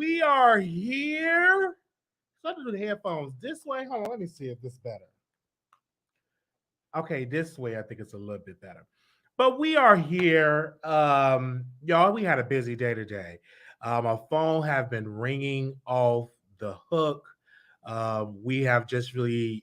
We are here. So to do the headphones this way. Hold on, let me see if this is better. Okay, this way I think it's a little bit better. But we are here. Y'all, we had a busy day today. Our phone have been ringing off the hook. We have just really,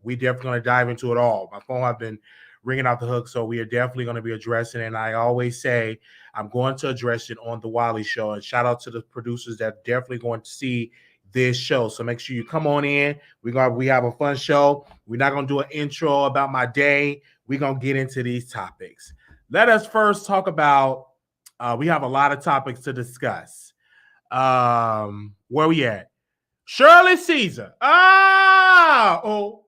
we definitely going to dive into it all. My phone have been ringing out the hook, so we are definitely going to be addressing it. And I always say I'm going to address it on the Wiley Show. And shout out to the producers that are definitely going to see this show. So make sure you come on in. We have a fun show. We're not gonna do an intro about my day. We're gonna get into these topics. Let us first talk about. We have a lot of topics to discuss. Where we at? Shirley Caesar. Oh,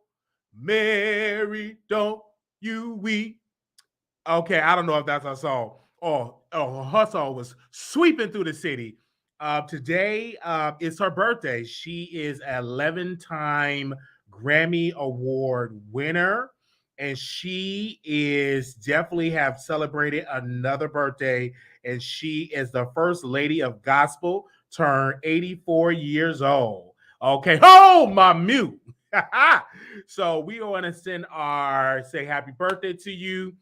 Mary, don't you weep. Okay, I don't know if that's her song. Her song was sweeping through the city. Today is her birthday. She is an 11-time Grammy Award winner, and she is definitely have celebrated another birthday. And she is the first lady of gospel, turned 84 years old. Okay, oh my mute. So we want to say happy birthday to you,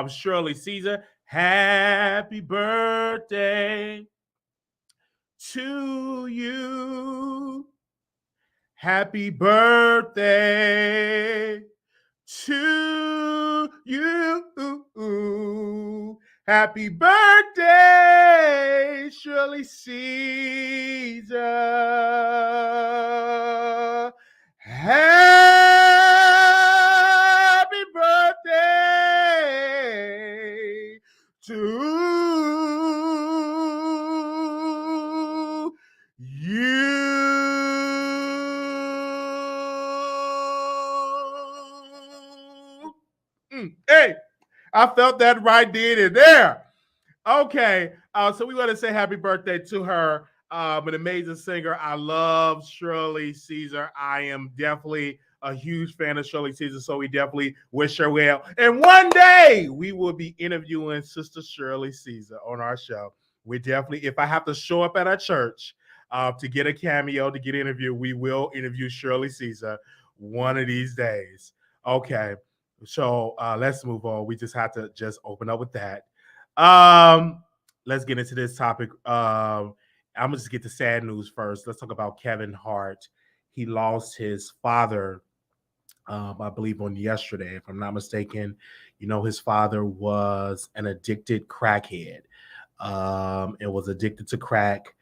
Shirley Caesar. Happy birthday to you. Happy birthday to you. Happy birthday, Shirley Caesar. Happy birthday to you. Hey, I felt that right then and there. Okay, so we want to say happy birthday to her. An amazing singer. I love Shirley Caesar. I am definitely a huge fan of Shirley Caesar, so we definitely wish her well. And one day we will be interviewing Sister Shirley Caesar on our show. We definitely, if I have to show up at our church to get a cameo, to get interviewed, we will interview Shirley Caesar one of these days. Okay, so let's move on. We just have to just open up with that. Let's get into this topic. I'm gonna just get the sad news first. Let's talk about Kevin Hart. He lost his father, I believe, on yesterday, if I'm not mistaken. His father was an addicted crackhead. And was addicted to crack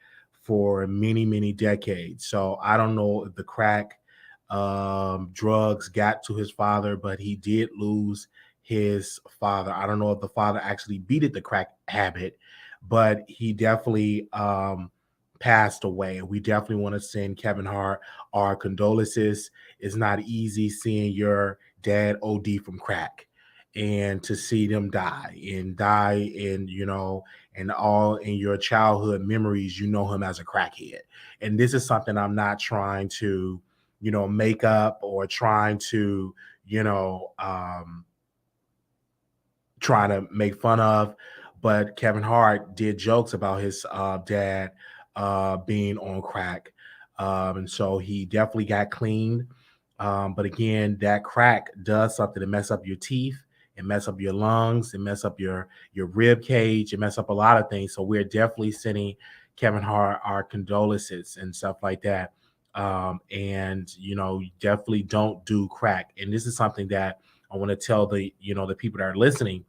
for many, many decades. So I don't know if the crack drugs got to his father, but he did lose his father. I don't know if the father actually beat the crack habit, but he definitely passed away. We definitely want to send Kevin Hart our condolences. It's not easy seeing your dad OD from crack and to see them die and and all in your childhood memories, him as a crackhead. And this is something I'm not trying to, make up or trying to, trying to make fun of. But Kevin Hart did jokes about his dad being on crack. And so he definitely got clean. But again, that crack does something to mess up your teeth. It mess up your lungs. It mess up your rib cage. It mess up a lot of things. So we're definitely sending Kevin Hart our condolences and stuff like that. And definitely don't do crack. And this is something that I want to tell the people that are listening,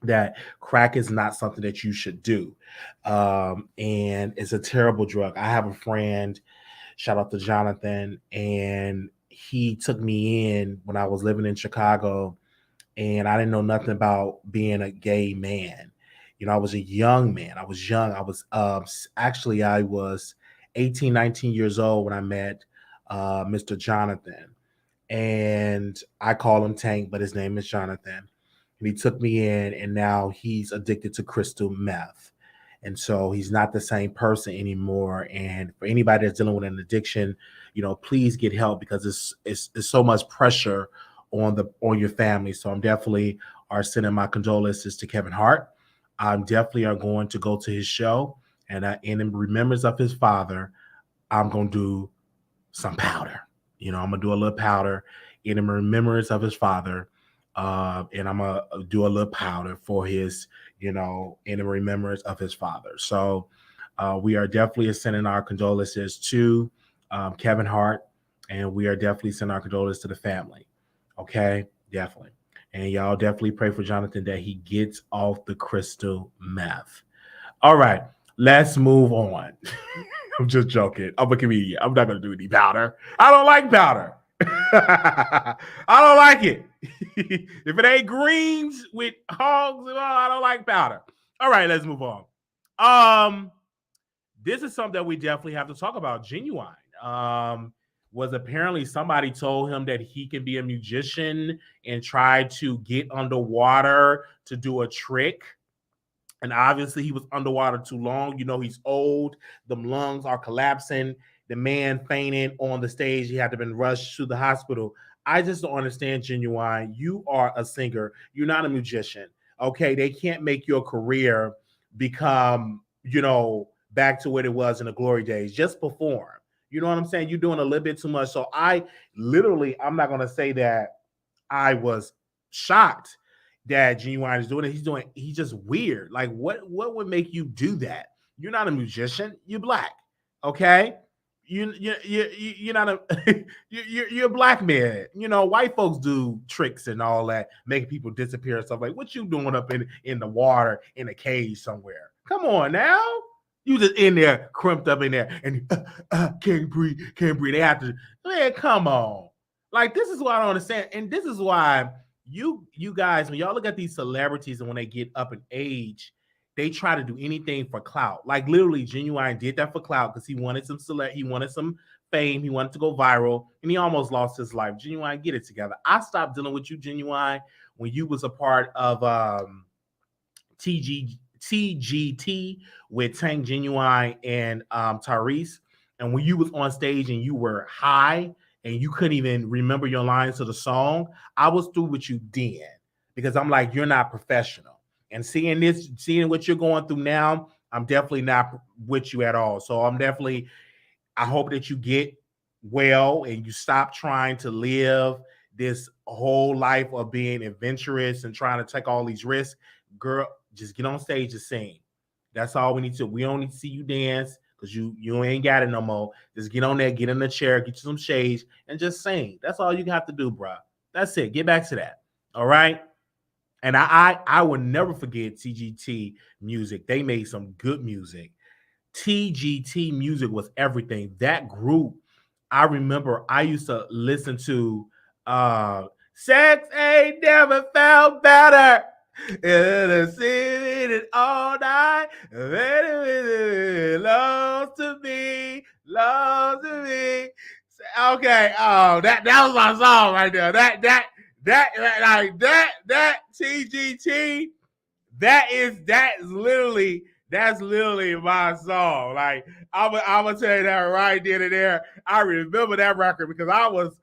that crack is not something that you should do. And it's a terrible drug. I have a friend, shout out to Jonathan, and he took me in when I was living in Chicago, and I didn't know nothing about being a gay man. I was a young man. I was young. I was I was 18, 19 years old when I met Mr. Jonathan. And I call him Tank, but his name is Jonathan. And he took me in, and now he's addicted to crystal meth. And so he's not the same person anymore. And for anybody that's dealing with an addiction, please get help, because it's so much pressure on your family. So I'm definitely sending my condolences to Kevin Hart. I'm definitely are going to go to his show and in remembrance of his father, I'm gonna do some powder. I'm gonna do a little powder in remembrance of his father, and I'm gonna do a little powder for his, in remembrance of his father. So we are definitely sending our condolences to Kevin Hart, and we are definitely sending our condolences to the family. Okay, definitely. And y'all definitely pray for Jonathan that he gets off the crystal meth. All right, let's move on. I'm just joking. I'm a comedian. I'm not going to do any powder. I don't like powder. I don't like it. If it ain't greens with hogs and all, I don't like powder. All right, let's move on. This is something that we definitely have to talk about. Genuine. Was apparently somebody told him that he can be a musician and try to get underwater to do a trick. And obviously, he was underwater too long. He's old. The lungs are collapsing. The man fainted on the stage. He had to been rushed to the hospital. I just don't understand, Genuine. You are a singer. You're not a musician. Okay, they can't make your career become, back to what it was in the glory days. Just perform. You know what I'm saying? You're doing a little bit too much. So I'm not going to say that I was shocked that Genuine is doing it. He's just weird. Like, what would make you do that? You're not a musician. You're black. Okay? You're not a you're a black man. White folks do tricks and all that, making people disappear and stuff. Like, what you doing up in the water in a cage somewhere? Come on now. You just in there, crimped up in there, and can't breathe. They have to, man, come on. Like, this is what I don't understand. And this is why you guys, when y'all look at these celebrities and when they get up in age, they try to do anything for clout. Like, literally, Genuine did that for clout because he wanted some he wanted some fame, he wanted to go viral, and he almost lost his life. Genuine, get it together. I stopped dealing with you, Genuine, when you was a part of TGT with Tank, Genuine, and Tyrese. And when you was on stage and you were high and you couldn't even remember your lines to the song, I was through with you then, because I'm like, you're not professional. And seeing what you're going through now, I'm definitely not with you at all. So I hope that you get well and you stop trying to live this whole life of being adventurous and trying to take all these risks. Girl, just get on stage and sing. That's all we need to. We don't need to see you dance because you ain't got it no more. Just get on there, get in the chair, get you some shades, and just sing. That's all you have to do, bro. That's it. Get back to that. All right. And I will never forget TGT music. They made some good music. TGT music was everything. That group, I remember I used to listen to Sex Ain't Never Felt Better. Seen it all night. Lost to me. Okay. Oh, that was my song right there. That TGT. That's literally my song. Like, I'm gonna tell you that right then and there. I remember that record because I was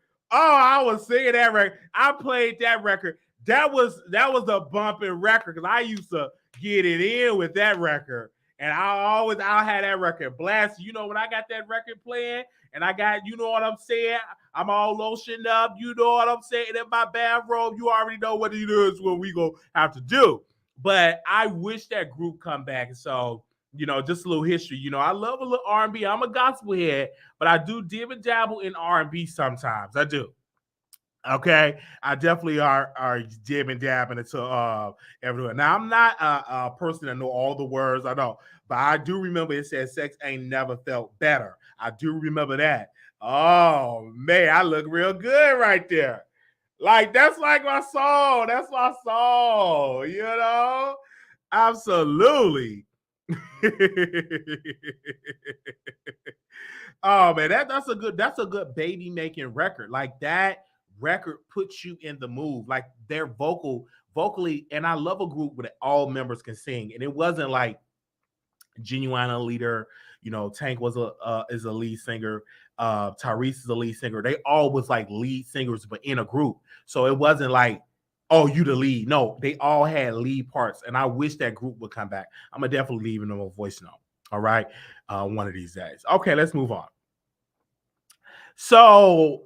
singing that record. I played that record. That was a bumping record because I used to get it in with that record. And I'll have that record blast. When I got that record playing and I got, you know what I'm saying? I'm all lotioned up. You know what I'm saying? In my bathrobe, you already know what it is, what we gonna have to do. But I wish that group come back. So, just a little history. I love a little R&B. I'm a gospel head, but I do dib and dabble in R&B sometimes. I do. Okay, I definitely are dib and dabbing into everywhere. Now, I'm not a person that know all the words. I know, but I do remember it says sex ain't never felt better. I do remember that. Oh man, I look real good right there. Like, that's like my song. That's my song. Absolutely. Oh man, that's a good baby making record. Like, that record puts you in the mood. Like, their vocally, and I love a group where all members can sing. And it wasn't like Genuine a leader, Tank is a lead singer, Tyrese is a lead singer. They all was like lead singers, but in a group. So it wasn't like, oh, you the lead. No, they all had lead parts. And I wish that group would come back. I'm gonna definitely leave them a voice note. All right. One of these days. Okay, let's move on. So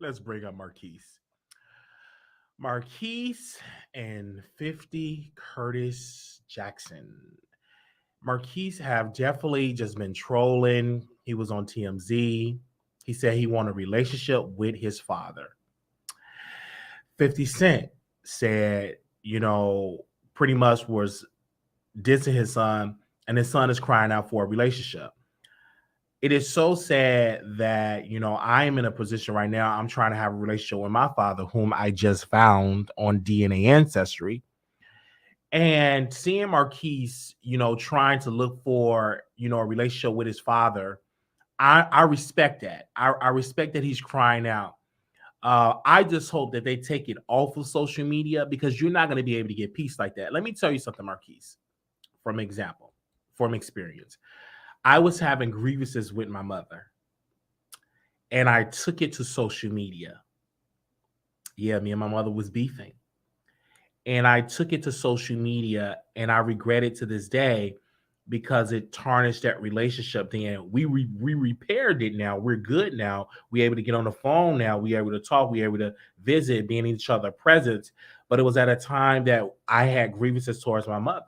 let's bring up Marquis. Marquis and 50 Curtis Jackson. Marquis have definitely just been trolling. He was on TMZ. He said he wanted a relationship with his father. 50 Cent said, pretty much was dissing his son, and his son is crying out for a relationship. It is so sad that, I am in a position right now. I'm trying to have a relationship with my father, whom I just found on DNA Ancestry. And seeing Marquis, trying to look for, a relationship with his father, I respect that. I respect that he's crying out. I just hope that they take it off of social media, because you're not going to be able to get peace like that. Let me tell you something, Marquis, from experience. I was having grievances with my mother, and I took it to social media. Yeah, me and my mother was beefing. And I took it to social media, and I regret it to this day, because it tarnished that relationship. Then we repaired it. Now we're good. Now we're able to get on the phone. Now we're able to talk. We're able to visit, being each other presence. But it was at a time that I had grievances towards my mother.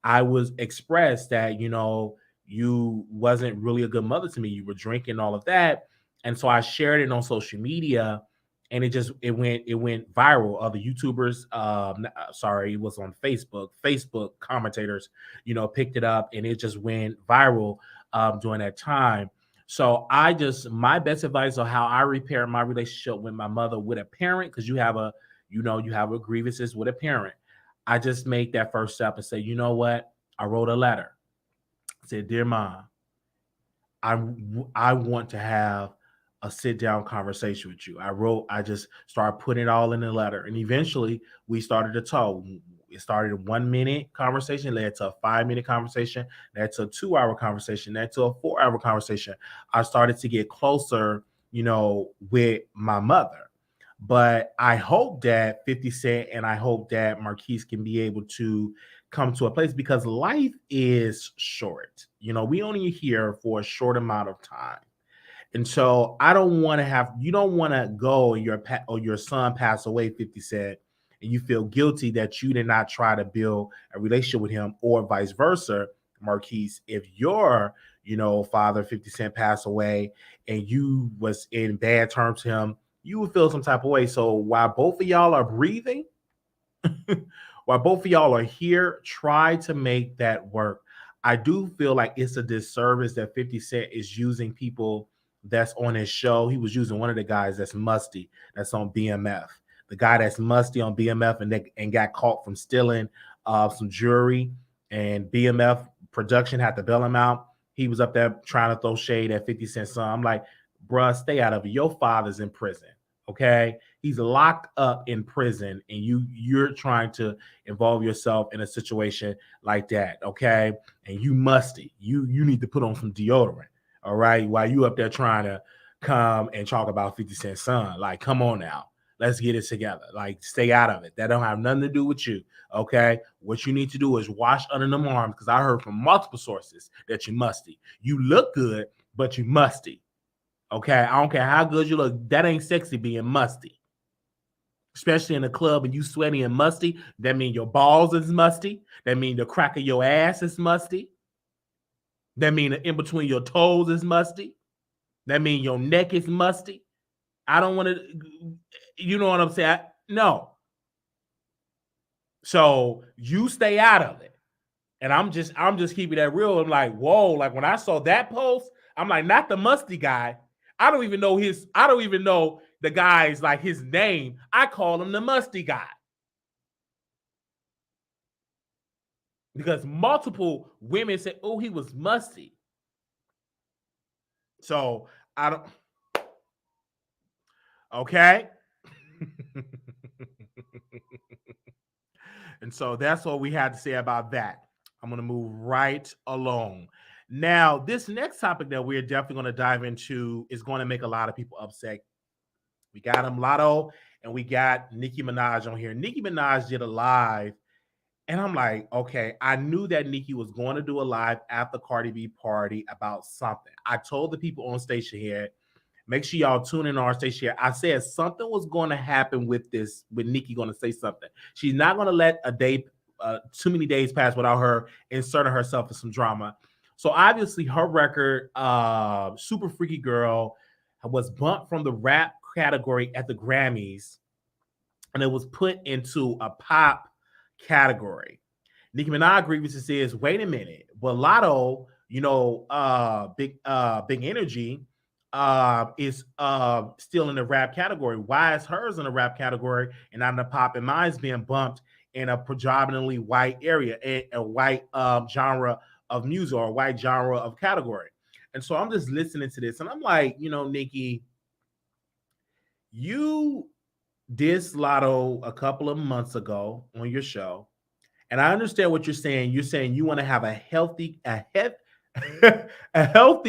I was expressed that, you wasn't really a good mother to me. You were drinking, all of that. And so I shared it on social media, and it went viral. Other YouTubers, it was on Facebook commentators, picked it up, and it just went viral during that time. So my best advice on how I repair my relationship with my mother, with a parent, because you have a grievances with a parent. I just make that first step and say, you know what? I wrote a letter. I said, dear mom, I want to have a sit down conversation with you. I just started putting it all in the letter. And eventually we started to talk. It started a 1 minute conversation, led to a 5 minute conversation, led to a 2 hour conversation, led to a 4 hour conversation. I started to get closer, with my mother. But I hope that 50 Cent and I hope that Marquis can be able to come to a place, because life is short. We only here for a short amount of time. And so you don't want to go and your son pass away, 50 Cent, and you feel guilty that you did not try to build a relationship with him, or vice versa, Marquis. If your, father, 50 Cent, passed away and you was in bad terms to him, you would feel some type of way. So while both of y'all are breathing, while both of y'all are here, try to make that work. I do feel like it's a disservice that 50 Cent is using people that's on his show. He was using one of the guys that's musty, that's on BMF. The guy that's musty on BMF and got caught from stealing some jewelry, and BMF production had to bail him out. He was up there trying to throw shade at 50 Cent son. I'm like, bruh, stay out of it. Your father's in prison. Okay, he's locked up in prison, and you're trying to involve yourself in a situation like that. Okay, and you musty. You need to put on some deodorant. All right, while you up there trying to come and talk about 50 Cent son. Like, come on now, let's get it together. Like, stay out of it. That don't have nothing to do with you. Okay, what you need to do is wash under them arms, because I heard from multiple sources that you musty. You look good, but you musty. Okay, I don't care how good you look. That ain't sexy being musty. Especially in the club and you sweaty and musty. That means your balls is musty. That means the crack of your ass is musty. That means in between your toes is musty. That means your neck is musty. I don't want to, you know what I'm saying? No. So you stay out of it. And I'm just keeping that real. I'm like, whoa, like when I saw that post, I'm like, not the musty guy. I don't even know the guy's like his name. I call him the musty guy. Because multiple women said, oh, he was musty. So I don't. Okay. And so that's what we had to say about that. I'm going to move right along. Now, this next topic that we're definitely going to dive into is going to make a lot of people upset. We got Lotto and we got Nicki Minaj on here. Nicki Minaj did a live And I'm like, okay, I knew that Nicki was going to do a live at the Cardi B party about something. I told the people on station here, make sure y'all tune in on our station here. I said something was going to happen with this, with Nicki going to say something. She's not going to let a day, too many days pass without her inserting herself in some drama. So obviously her record, Super Freaky Girl, was bumped from the rap category at the Grammys, and it was put into a pop category. Nicki Minaj grievances says, wait a minute, but Lotto, big energy, is still in the rap category. Why is hers in the rap category and not in the pop? And mine's being bumped in a predominantly white area, a white genre of music or a white genre of category. And so I'm just listening to this, and I'm like, Nicki, you dissed Lotto a couple of months ago on your show. And I understand what you're saying. You're saying you want to have a healthy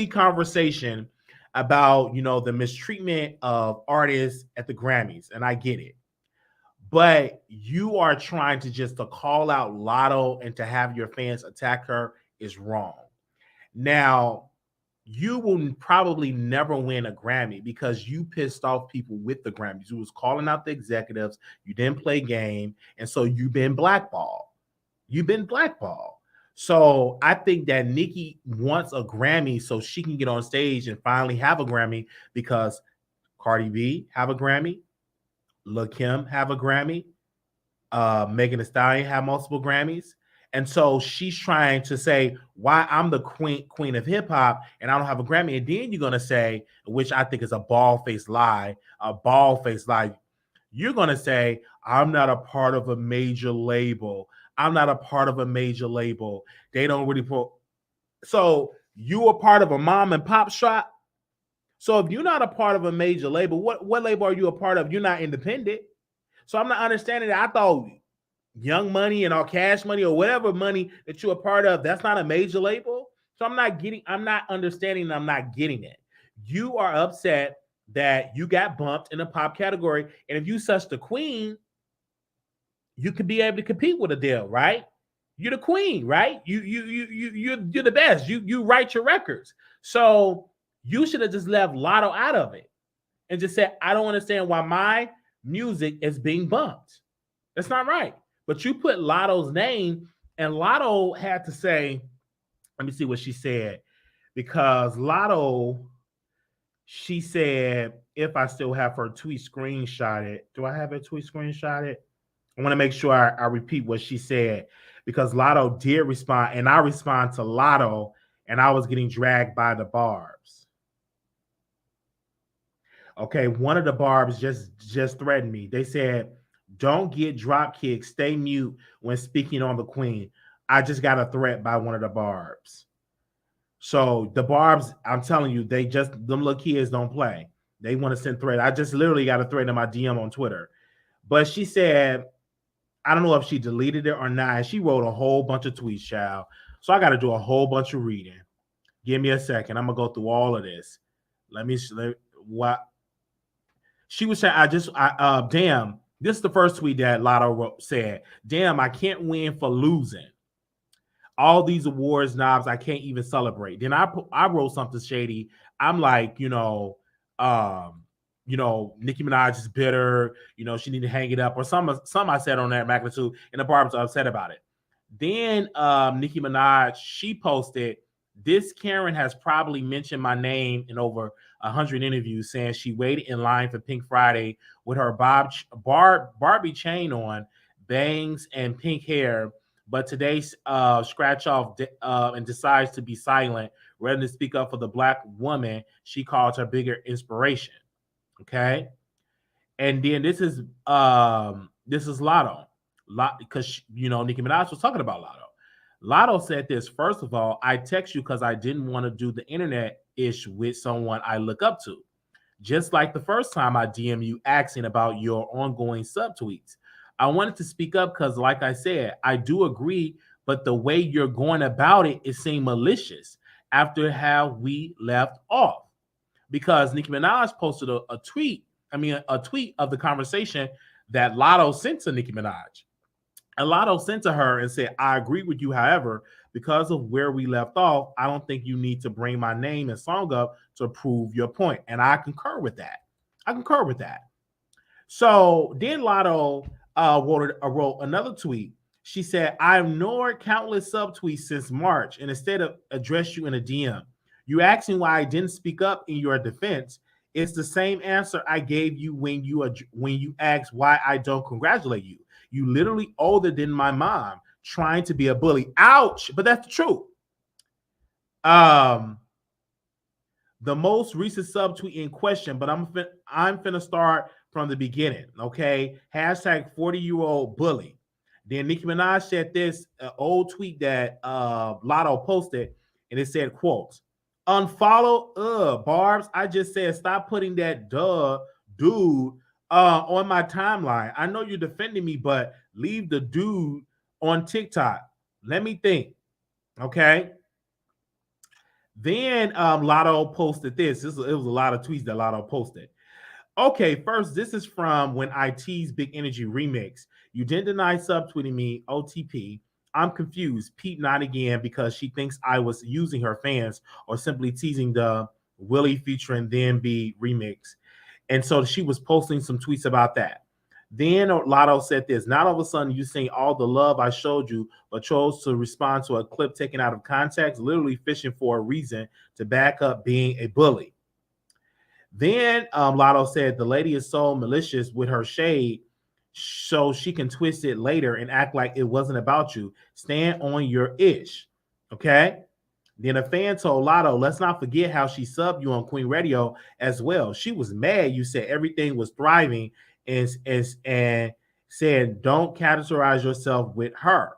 conversation about, the mistreatment of artists at the Grammys. And I get it. But you are trying to just to call out Lotto and to have your fans attack her is wrong. Now, you will probably never win a Grammy because you pissed off people with the Grammys. You was calling out the executives. You didn't play game. And so you've been blackballed. You've been blackballed. So I think that Nicki wants a Grammy so she can get on stage and finally have a Grammy, because Cardi B have a Grammy, Lil Kim have a Grammy, Megan Thee Stallion have multiple Grammys. And so she's trying to say why I'm the queen of hip hop and I don't have a Grammy. And then you're going to say, which I think is a bald-faced lie, You're going to say, I'm not a part of a major label. I'm not a part of a major label. They don't really So you are part of a mom and pop shop. So if you're not a part of a major label, what label are you a part of? You're not independent. So I'm not understanding that. I thought Young Money and all Cash Money or whatever money that you're a part of, that's not a major label. So I'm not understanding, I'm not getting it. You are upset that you got bumped in the pop category. And if you such the queen, you could be able to compete with Adele, right? You're the queen, right? You're the best. You write your records. So you should have just left Lotto out of it and just said, I don't understand why my music is being bumped. That's not right. But you put Lotto's name, and Lotto had to say, let me see what she said, because Lotto, she said, if I still have her tweet screenshotted, do I have her tweet screenshotted? I want to make sure I repeat what she said, because Lotto did respond, and I respond to Lotto, and I was getting dragged by the barbs. Okay, one of the barbs just threatened me. They said, don't get drop kicked. Stay mute when speaking on the queen. I just got a threat by one of the barbs. So the barbs, I'm telling you, them little kids don't play. They want to send threat. I just literally got a threat in my DM on Twitter. But she said, I don't know if she deleted it or not. She wrote a whole bunch of tweets, child. So I got to do a whole bunch of reading. Give me a second. I'm going to go through all of this. What she was saying, damn. This is the first tweet that Lotto said. Damn, I can't win for losing. All these awards knobs, I can't even celebrate. Then I wrote something shady. I'm like, Nicki Minaj is bitter. She need to hang it up, or some I said on that magnitude, and the barbers are upset about it. Then Nicki Minaj, she posted, this Karen has probably mentioned my name in over 100 interviews, saying she waited in line for Pink Friday with her Barbie chain on, bangs, and pink hair, but today scratch off and decides to be silent rather than speak up for the Black woman she calls her bigger inspiration. Okay, and then this is Lotto, because Nicki Minaj was talking about Lotto. Lotto said this: first of all, I text you because I didn't want to do the internet-ish with someone I look up to. Just like the first time I DM you asking about your ongoing subtweets. I wanted to speak up because, like I said, I do agree, but the way you're going about it seemed malicious after how we left off. Because Nicki Minaj posted a tweet of the conversation that Lotto sent to Nicki Minaj. And Lotto sent to her and said, I agree with you. However, because of where we left off, I don't think you need to bring my name and song up to prove your point. And I concur with that. I concur with that. So then Lotto wrote another tweet. She said, I ignored countless subtweets since March and instead of address you in a DM. You asking why I didn't speak up in your defense. It's the same answer I gave you when you asked why I don't congratulate you. You literally older than my mom, trying to be a bully. Ouch! But that's the truth. The most recent subtweet in question, but I'm finna start from the beginning. Okay, hashtag 40-year-old bully. Then Nicki Minaj said this old tweet that Lotto posted, and it said, "quote Unfollow Barbs. I just said stop putting that dude on my timeline. I know you're defending me, but leave the dude on TikTok. Let me think." Okay. Then Lotto posted this. It was a lot of tweets that Lotto posted. Okay, first, this is from when I teased Big Energy Remix. You didn't deny subtweeting me, OTP. I'm confused. Pete not again because she thinks I was using her fans or simply teasing the Willie featuring Then Be remix. And so she was posting some tweets about that. Then Lotto said this, not all of a sudden you seen all the love I showed you, but chose to respond to a clip taken out of context, literally fishing for a reason to back up being a bully. Then Lotto said the lady is so malicious with her shade, so she can twist it later and act like it wasn't about you. Stand on your ish. Okay. Then a fan told Lotto, let's not forget how she subbed you on Queen Radio as well. She was mad. You said everything was thriving and said, don't categorize yourself with her.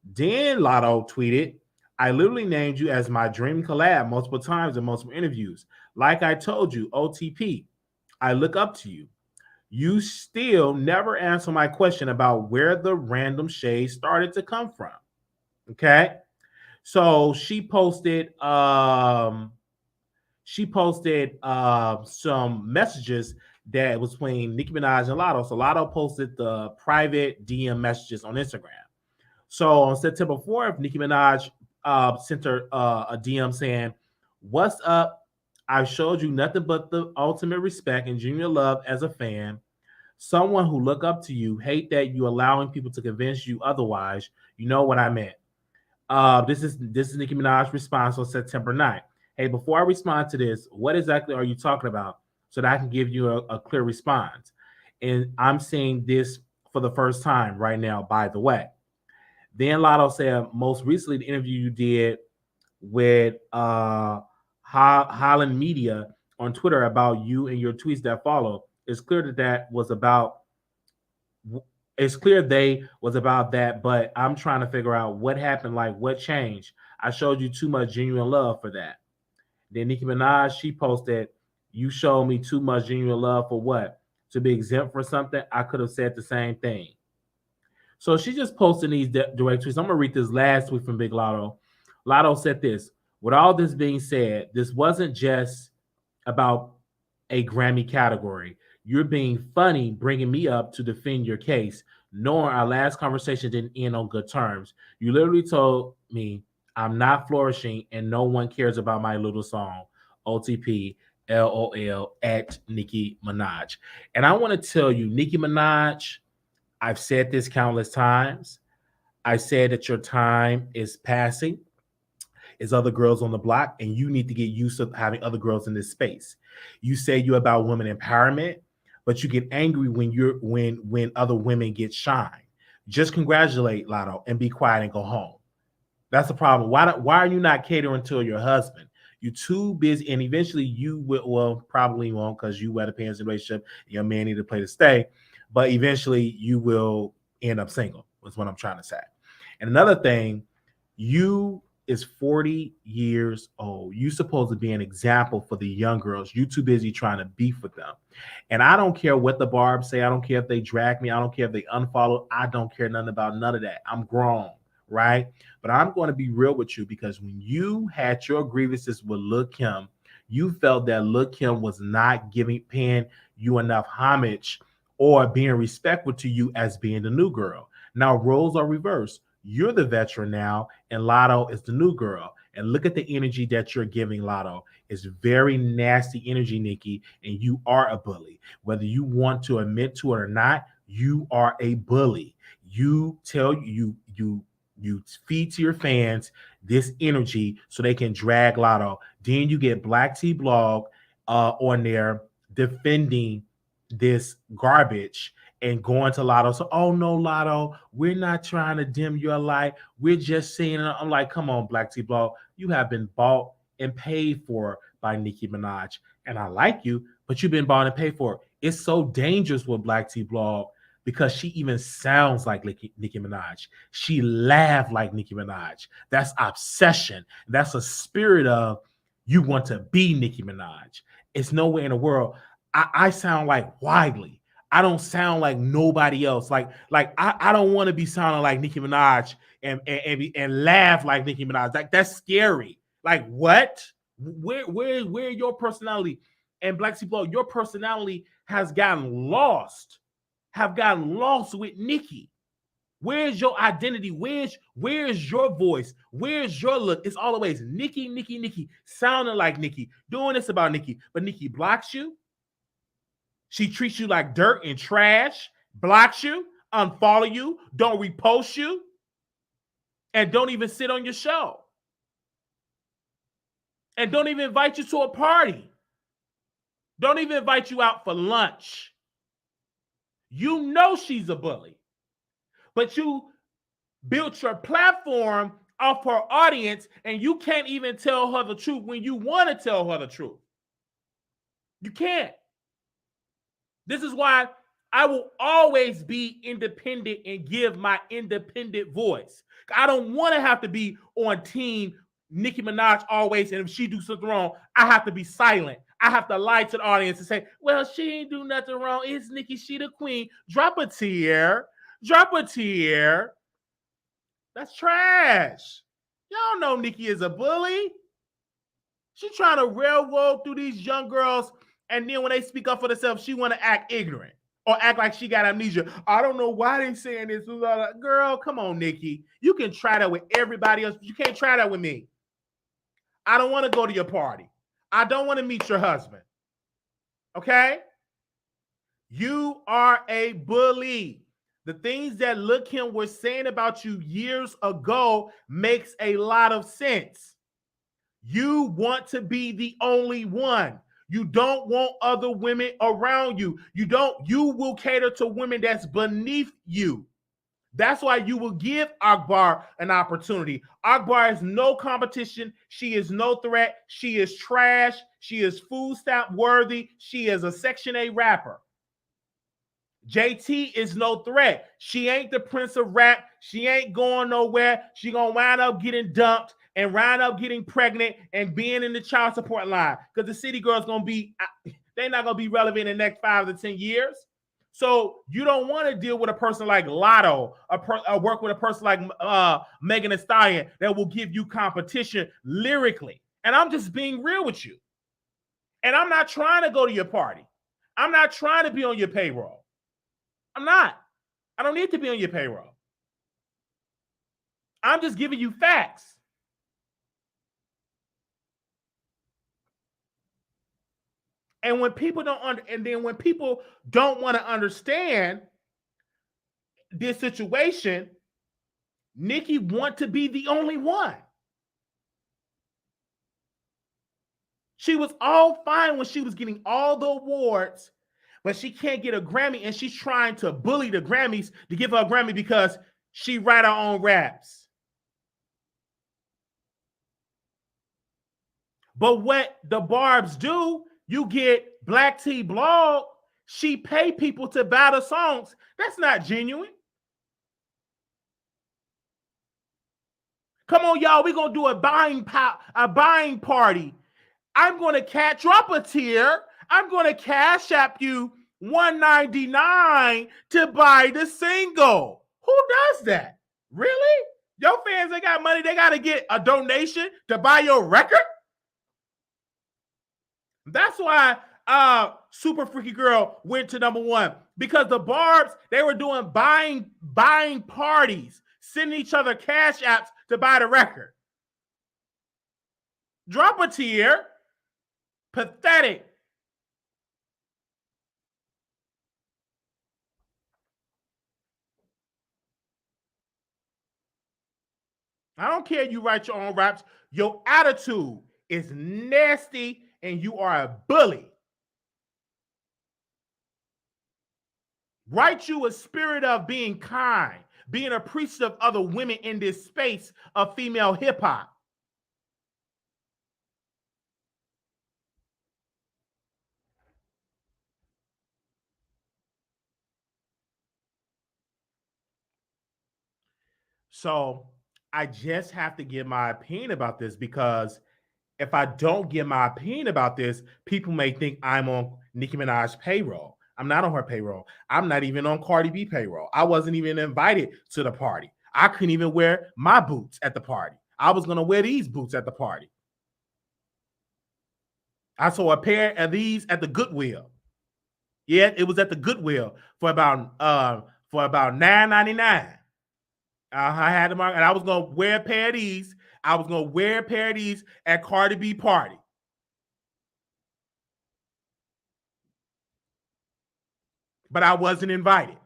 Then Lotto tweeted, I literally named you as my dream collab multiple times in multiple interviews. Like I told you, OTP, I look up to you. You still never answer my question about where the random shade started to come from. Okay. So she posted some messages that was between Nicki Minaj and Lotto. So Lotto posted the private DM messages on Instagram. So on September 4th, Nicki Minaj sent her a DM saying, what's up? I've showed you nothing but the ultimate respect and genuine love as a fan. Someone who look up to you, hate that you allowing people to convince you otherwise. You know what I meant. This is Nicki Minaj's response on September 9th. Hey, before I respond to this, what exactly are you talking about so that I can give you a clear response? And I'm saying this for the first time right now, by the way. Then Lotto said, most recently, the interview you did with Holland Media on Twitter about you and your tweets that follow, it's clear that was about. It's clear they was about that, but I'm trying to figure out what happened, like what changed. I showed you too much genuine love for that. Then Nicki Minaj, she posted, you showed me too much genuine love for what? To be exempt for something? I could have said the same thing. So she just posted these direct tweets. I'm going to read this last tweet from Big Lotto. Lotto said this, with all this being said, this wasn't just about a Grammy category. You're being funny, bringing me up to defend your case, knowing our last conversation didn't end on good terms. You literally told me I'm not flourishing and no one cares about my little song, OTP, LOL, at Nicki Minaj. And I want to tell you, Nicki Minaj, I've said this countless times. I said that your time is passing. Is other girls on the block, and you need to get used to having other girls in this space. You say you're about women empowerment, but you get angry when other women get shine. Just congratulate Lotto and be quiet and go home. That's the problem. Why are you not catering to your husband? You're too busy, and eventually you will, well, probably won't because you wear the pants in a relationship. Your man need to play to stay, but eventually you will end up single. Is what I'm trying to say. And another thing, you is 40 years old. You're supposed to be an example for the young girls. You too busy trying to beef with them. And I don't care what the Barbs say. I don't care if they drag me. I don't care if they unfollow. I don't care nothing about none of that. I'm grown, right? But I'm going to be real with you because when you had your grievances with Lil' Kim, you felt that Lil' Kim was not paying you enough homage or being respectful to you as being the new girl. Now roles are reversed. You're the veteran now, and Lotto is the new girl. And look at the energy that you're giving Lotto. It's very nasty energy, Nicki, and you are a bully. Whether you want to admit to it or not, you are a bully. You feed to your fans this energy so they can drag Lotto. Then you get Black Tea Blog on there defending this garbage and going to Lotto. So, oh no, Lotto, we're not trying to dim your light. We're just saying, I'm like, come on, Black Tea Blog. You have been bought and paid for by Nicki Minaj. And I like you, but you've been bought and paid for. It's so dangerous with Black Tea Blog because she even sounds like Nicki Minaj. She laughed like Nicki Minaj. That's obsession. That's a spirit of you want to be Nicki Minaj. It's nowhere in the world. I sound like Wiley. I don't sound like nobody else. Like I don't want to be sounding like Nicki Minaj and laugh like Nicki Minaj. Like that's scary. Like what? Where your personality? And Black People, your personality has gotten lost. Have gotten lost with Nicki. Where's your identity? Where's your voice? Where's your look? It's always Nicki, sounding like Nicki, doing this about Nicki. But Nicki blocks you. She treats you like dirt and trash, blocks you, unfollow you, don't repost you, and don't even sit on your show. And don't even invite you to a party. Don't even invite you out for lunch. You know she's a bully. But you built your platform off her audience, and you can't even tell her the truth when you want to tell her the truth. You can't. This is why I will always be independent and give my independent voice. I don't want to have to be on team Nicki Minaj always, and if she do something wrong, I have to be silent. I have to lie to the audience and say, well, she ain't do nothing wrong. It's Nicki, she the queen. Drop a tear. Drop a tear. That's trash. Y'all know Nicki is a bully. She's trying to railroad through these young girls, and then when they speak up for themselves, she want to act ignorant or act like she got amnesia. I don't know why they saying this. Girl, come on, Nicki. You can try that with everybody else, but you can't try that with me. I don't want to go to your party. I don't want to meet your husband. Okay? You are a bully. The things that Lil' Kim was saying about you years ago makes a lot of sense. You want to be the only one. You don't want other women around you. You will cater to women that's beneath you. That's why you will give Akbar an opportunity. Akbar is no competition. She is no threat. She is trash. She is food stamp worthy. She is a Section 8 rapper. JT is no threat. She ain't the Prince of Rap. She ain't going nowhere. She gonna wind up getting dumped and wind up getting pregnant and being in the child support line because the city girl's gonna be, they're not gonna be relevant in the next 5 to 10 years. So you don't want to deal with a person like Lotto, or work with a person like Megan Thee Stallion that will give you competition lyrically. And I'm just being real with you. And I'm not trying to go to your party. I'm not trying to be on your payroll. I'm not. I don't need to be on your payroll. I'm just giving you facts. And when people when people don't want to understand this situation, Nicki want to be the only one. She was all fine when she was getting all the awards, but she can't get a Grammy, and she's trying to bully the Grammys to give her a Grammy because she write her own raps. But what the Barbs do, you get Black Tea Blog, she pay people to buy the songs. That's not genuine. Come on, y'all, we're going to do a buying party. I'm going to drop a tier. I'm going to Cash App you $199 to buy the single. Who does that? Really? Your fans, they got money. They got to get a donation to buy your record? That's why Super Freaky Girl went to #1. because the Barbs, they were doing buying parties, sending each other cash apps to buy the record. Drop a tear. Pathetic. I don't care you write your own raps. Your attitude is nasty and you are a bully. Write you a spirit of being kind, being appreciative of other women in this space of female hip hop. So I just have to give my opinion about this because if I don't give my opinion about this, people may think I'm on Nicki Minaj's payroll. I'm not on her payroll. I'm not even on Cardi B payroll. I wasn't even invited to the party. I couldn't even wear my boots at the party. I was going to wear these boots at the party. I saw a pair of these at the Goodwill. Yeah, it was at the Goodwill for about $9.99. I had them on, and I was gonna wear a pair of these. I was gonna wear a pair of these at Cardi B party. But I wasn't invited.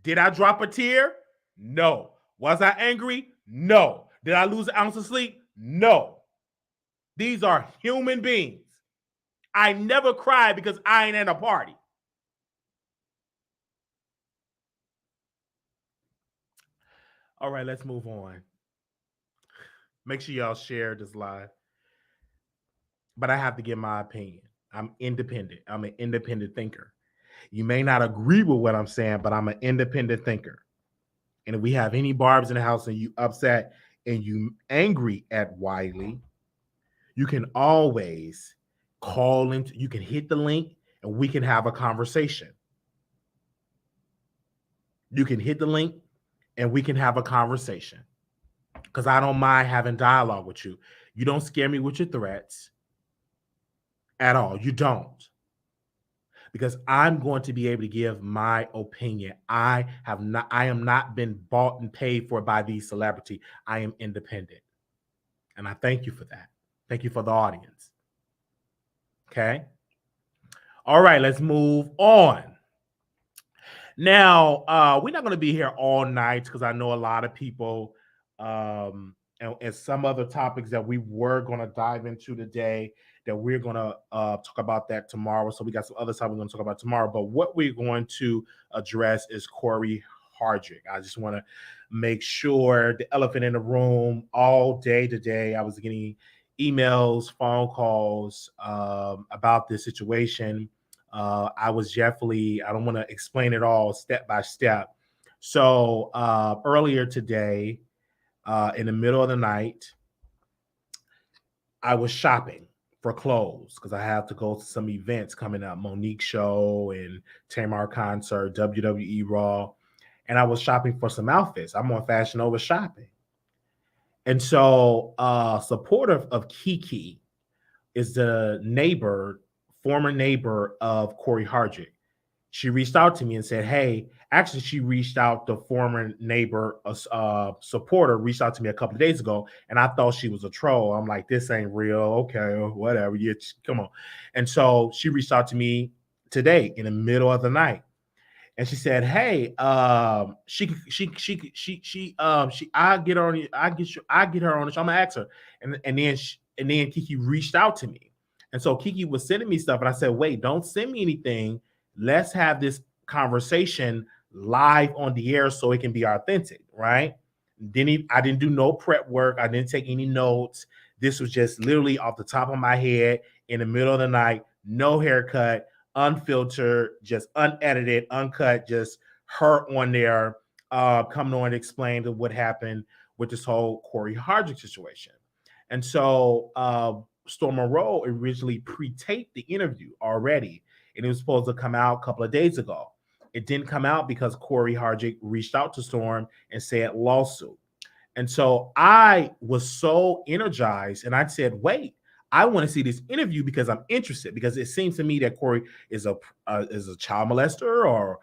Did I drop a tear? No. Was I angry? No. Did I lose an ounce of sleep? No. These are human beings. I never cry because I ain't at a party. All right, let's move on. Make sure y'all share this live. But I have to give my opinion. I'm independent. I'm an independent thinker. You may not agree with what I'm saying, but I'm an independent thinker. And if we have any Barbs in the house and you upset and you angry at Wiley, you can always call into, you can hit the link and we can have a conversation. You can hit the link and we can have a conversation. Because I don't mind having dialogue with you. You don't scare me with your threats at all. You don't. Because I'm going to be able to give my opinion. I am not been bought and paid for by these celebrity. I am independent. And I thank you for that. Thank you for the audience. Okay. All right, let's move on. Now, we're not going to be here all night because I know a lot of people and some other topics that we were going to dive into today that we're going to talk about that tomorrow. So we got some other stuff we're going to talk about tomorrow. But what we're going to address is Cory Hardrict. I just want to make sure the elephant in the room all day today. I was getting emails, phone calls about this situation. I was definitely, I don't want to explain it all step by step. So earlier today, in the middle of the night, I was shopping for clothes because I have to go to some events coming up, Monique Show and Tamar concert, WWE Raw. And I was shopping for some outfits. I'm on Fashion Over shopping. And so supportive of Kiki is the former neighbor of Cory Hardrict. She reached out to me and said, hey, actually, she reached out, the former neighbor, supporter, reached out to me a couple of days ago, and I thought she was a troll. I'm like, this ain't real. Okay, whatever. Yeah, come on. And so she reached out to me today in the middle of the night. And she said, hey, I get her on, I get her on the show. I'm gonna ask her. And then Kiki reached out to me. And so Kiki was sending me stuff. And I said, wait, don't send me anything. Let's have this conversation live on the air so it can be authentic, right? I didn't do no prep work. I didn't take any notes. This was just literally off the top of my head in the middle of the night, no haircut, unfiltered, just unedited, uncut, just her on there coming on and explain what happened with this whole Cory Hardrict situation. And so Storm Monroe originally pre-taped the interview already, and it was supposed to come out a couple of days ago. It didn't come out because Cory Hardrict reached out to Storm and said lawsuit. And so I was so energized, and I said, wait, I want to see this interview because I'm interested, because it seems to me that Cory is a child molester or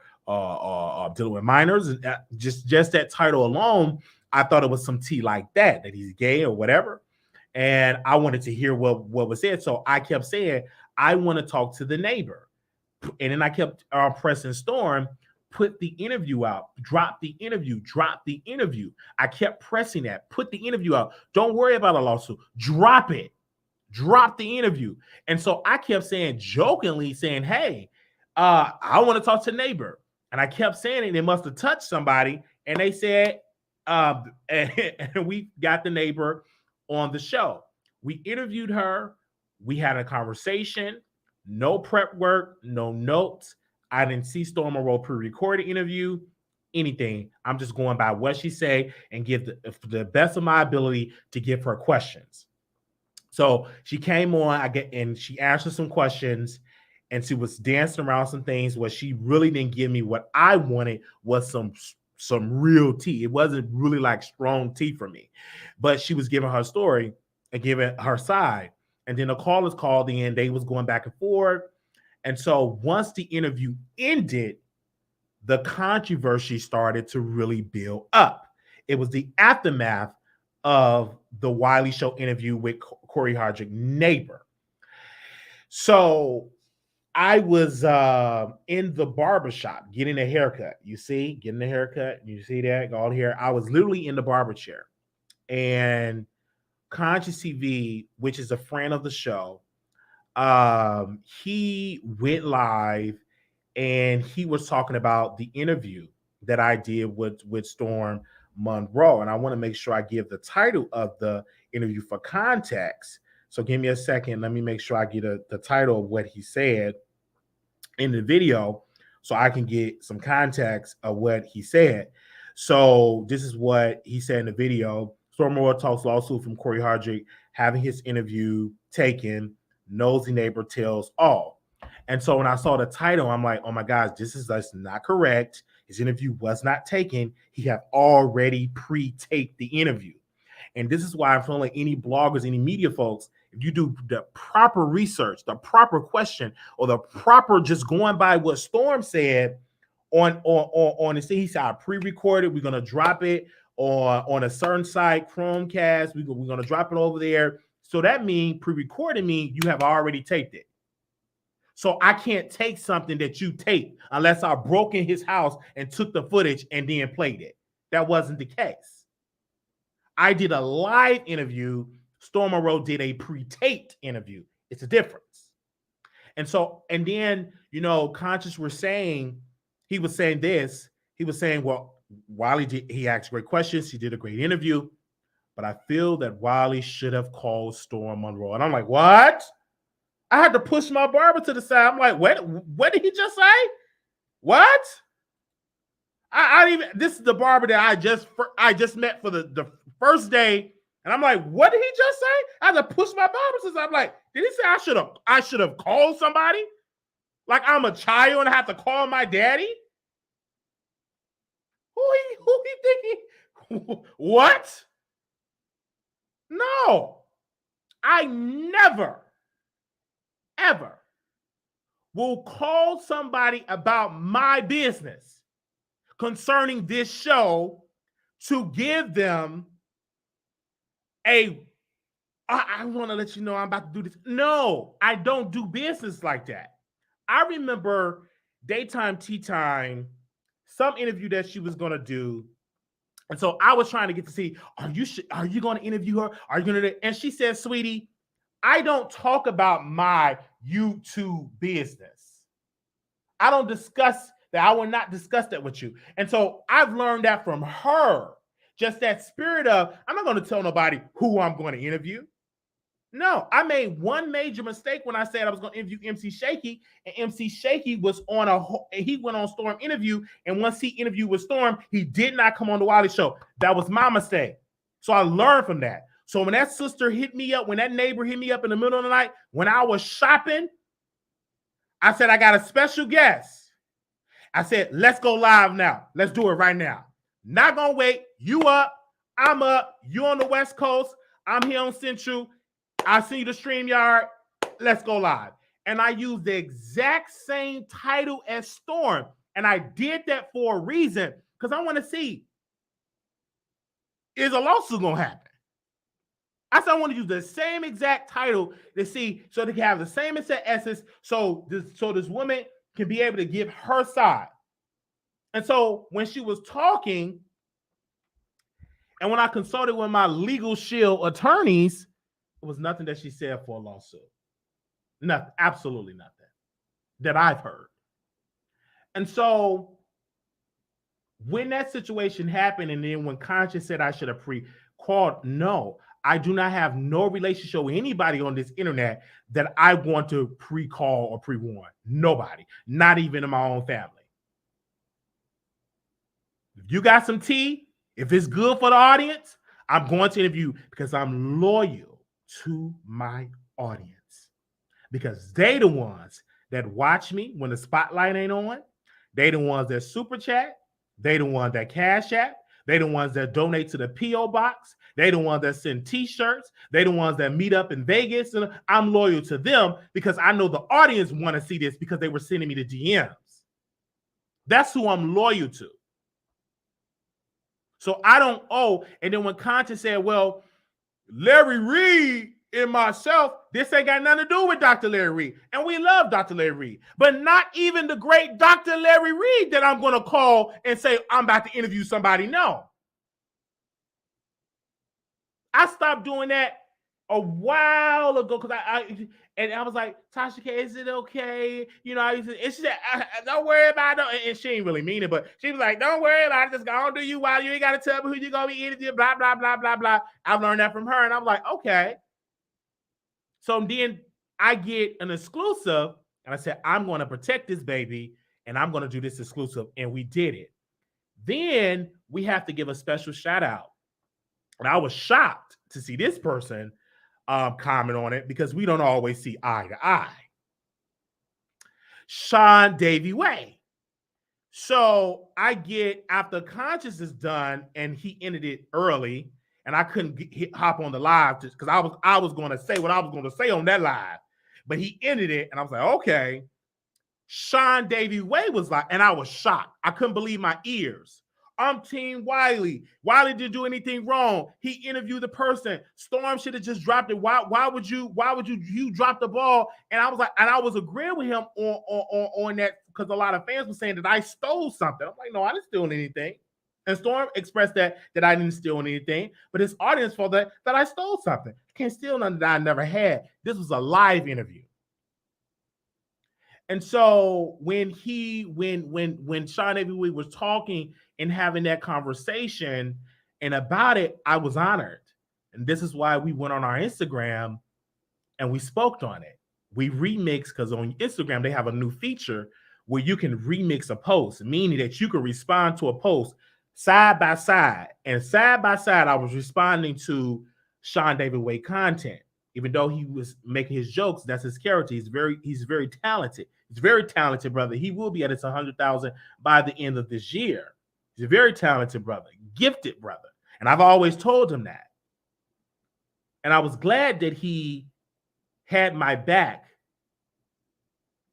dealing with minors. And just that title alone, I thought it was some tea like that he's gay or whatever. And I wanted to hear what was said. So I kept saying, I want to talk to the neighbor. And then I kept pressing Storm, put the interview out, drop the interview. I kept pressing that, put the interview out. Don't worry about a lawsuit. Drop it. Drop the interview. And so I kept saying, jokingly saying, hey, I want to talk to the neighbor. And I kept saying it. It must have touched somebody. And they said, and we got the neighbor on the show. We interviewed her. We had a conversation. No prep work, no notes. I didn't see Storm Monroe pre-recorded interview, anything. I'm just going by what she say and give the best of my ability to give her questions. So she came on, and she answered some questions, and she was dancing around some things where she really didn't give me what I wanted, was some real tea. It wasn't really like strong tea for me, but she was giving her story and giving her side. And then the callers called in, they was going back and forth. And so once the interview ended, the controversy started to really build up. It was the aftermath of the Wiley Show interview with Cory Hardrict, neighbor. So I was in the barbershop getting a haircut. You see, getting a haircut. You see that? All here. I was literally in the barber chair. And Conscious TV, which is a friend of the show, he went live and he was talking about the interview that I did with Storm Monroe. And I want to make sure I give the title of the interview for context. So give me a second. Let me make sure I get the title of what he said in the video so I can get some context of what he said. So this is what he said in the video. Storm Monroe talks lawsuit from Cory Hardrict, having his interview taken. Nosy neighbor tells all. And so when I saw the title, I'm like, oh my gosh, this is not correct. His interview was not taken. He have already pre-taped the interview. And this is why I'm feeling like any bloggers, any media folks, if you do the proper research, the proper question, or the proper just going by what Storm said on the scene, he said, I pre-recorded, we're going to drop it on a certain site, Chromecast, we're going to drop it over there. So that means pre-recorded means you have already taped it. So I can't take something that you taped unless I broke in his house and took the footage and then played it. That wasn't the case. I did a live interview. Storm Monroe did a pre-taped interview. It's a difference. And so, and then, Conscious were saying, he was saying this. He was saying, well, Wiley he asked great questions. He did a great interview. But I feel that Wiley should have called Storm Monroe. And I'm like, what? I had to push my barber to the side. I'm like, what did he just say? What? I didn't even, this is the barber that I just met for the first day. And I'm like, what did he just say? I had to push my barber to the side. I'm like, did he say I should have called somebody? Like I'm a child and I have to call my daddy? Who he thinking? What? No, I never, ever will call somebody about my business concerning this show to give them I want to let you know I'm about to do this. No, I don't do business like that. I remember Daytime Tea Time, some interview that she was going to do. And so I was trying to get to see, are you going to interview her? Are you going to? And she said, sweetie, I don't talk about my YouTube business. I don't discuss that. I will not discuss that with you. And so I've learned that from her. Just that spirit of, I'm not going to tell nobody who I'm going to interview. No, I made one major mistake when I said I was going to interview MC Shaky, and MC Shaky was he went on Storm interview, and once he interviewed with Storm, he did not come on the Wiley Show. That was my mistake. So I learned from that. So when that sister hit me up, when that neighbor hit me up in the middle of the night, when I was shopping, I said, I got a special guest. I said, let's go live now. Let's do it right now. Not going to wait. You up, I'm up, you on the West Coast, I'm here on Central. I see the StreamYard. Let's go live. And I used the exact same title as Storm. And I did that for a reason, because I want to see, is a lawsuit going to happen? I said I want to use the same exact title to see, so they can have the same exact essence, so this woman can be able to give her side. And so when she was talking, and when I consulted with my legal shield attorneys, it was nothing that she said for a lawsuit. Nothing, absolutely nothing that I've heard. And so when that situation happened, and then when Conscious said I should have pre-called, no, I do not have no relationship with anybody on this internet that I want to pre-call or pre-warn. Nobody, not even in my own family. If you got some tea, if it's good for the audience, I'm going to interview, because I'm loyal to my audience. Because they the ones that watch me when the spotlight ain't on. They the ones that super chat. They the ones that cash app. They the ones that donate to the P.O. box. They the ones that send t-shirts. They the ones that meet up in Vegas. And I'm loyal to them because I know the audience want to see this, because they were sending me the DMs. That's who I'm loyal to. So I don't owe. And then when Conscious said, well, Larry Reed and myself, this ain't got nothing to do with Dr. Larry Reed. And we love Dr. Larry Reed. But not even the great Dr. Larry Reed that I'm going to call and say, I'm about to interview somebody. No. I stopped doing that a while ago, because I was like, Tasha K, is it okay? You know, and she said, don't worry about it. And she didn't really mean it, but she was like, don't worry about it. Just go on, do you while you ain't got to tell me who you're going to be interviewing, blah, blah, blah, blah, blah. I've learned that from her. And I'm like, okay. So then I get an exclusive, and I said, I'm going to protect this baby, and I'm going to do this exclusive. And we did it. Then we have to give a special shout out. And I was shocked to see this person comment on it, because we don't always see eye to eye. Sean Davy Way. So I get, after Conscious is done, and he ended it early, and I couldn't hop on the live just because I was going to say what I was going to say on that live, but he ended it, and I was like, okay. Sean Davy Way was like, and I was shocked. I couldn't believe my ears. I'm Team Wiley. Wiley didn't do anything wrong. He interviewed the person. Storm should have just dropped it. Why would you drop the ball? And I was like, and I was agreeing with him on that, because a lot of fans were saying that I stole something. I'm like, no, I didn't steal anything. And Storm expressed that I didn't steal anything, but his audience felt that I stole something. I can't steal nothing that I never had. This was a live interview. And so when Sean Davy Way was talking and having that conversation and about it, I was honored. And this is why we went on our Instagram and we spoke on it. We remixed, because on Instagram, they have a new feature where you can remix a post, meaning that you can respond to a post side by side. And side by side, I was responding to Sean Davy Way content. Even though he was making his jokes, that's his character. He's very talented. He's a very talented brother. He will be at his 100,000 by the end of this year. He's a very talented brother, gifted brother. And I've always told him that. And I was glad that he had my back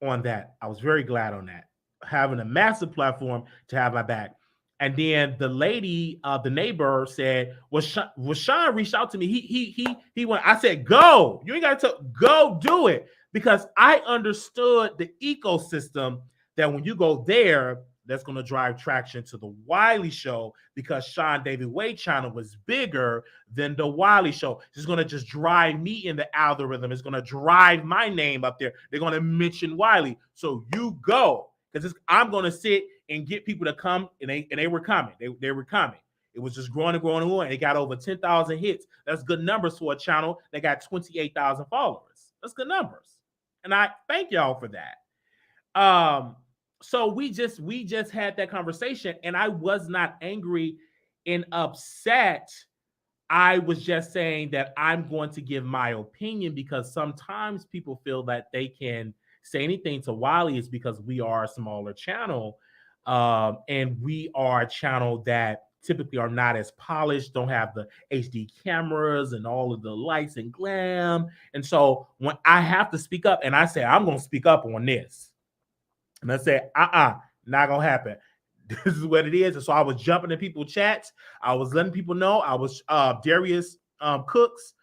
on that. I was very glad on that. Having a massive platform to have my back. And then the lady, the neighbor said, well, Sean reached out to me. He went, I said, go. You ain't got to go do it. Because I understood the ecosystem that when you go there, that's going to drive traction to the Wiley Show, because Sean Davy Way channel was bigger than the Wiley Show. It's going to just drive me in the algorithm. It's going to drive my name up there. They're going to mention Wiley. So you go, because I'm going to sit and get people to come, and they were coming. They were coming. It was just growing and growing and growing. They got over 10,000 hits. That's good numbers for a channel that got 28,000 followers. That's good numbers. And I thank y'all for that. So we just had that conversation, and I was not angry and upset. I was just saying that I'm going to give my opinion, because sometimes people feel that they can say anything to Wiley is because we are a smaller channel. And we are a channel that typically are not as polished, don't have the HD cameras and all of the lights and glam. And so when I have to speak up and I say, I'm going to speak up on this, and I say, not going to happen. This is what it is. And so I was jumping in people's chats. I was letting people know. I was Darius Cook's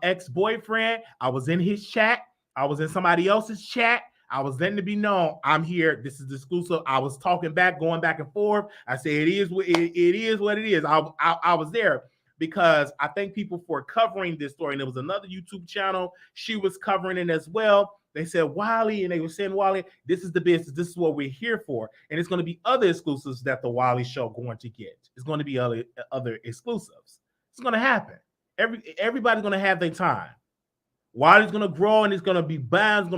ex-boyfriend. I was in his chat. I was in somebody else's chat. I was letting it be known, I'm here. This is exclusive. I was talking back, going back and forth. I said, it is what it is. I was there because I thank people for covering this story. And there was another YouTube channel. She was covering it as well. They said, Wiley, and they were saying, Wiley, this is the business. This is what we're here for. And it's going to be other exclusives that the Wiley Show going to get. It's going to be other exclusives. It's going to happen. Everybody's going to have their time. Wiley's going to grow and it's going to be banned. It's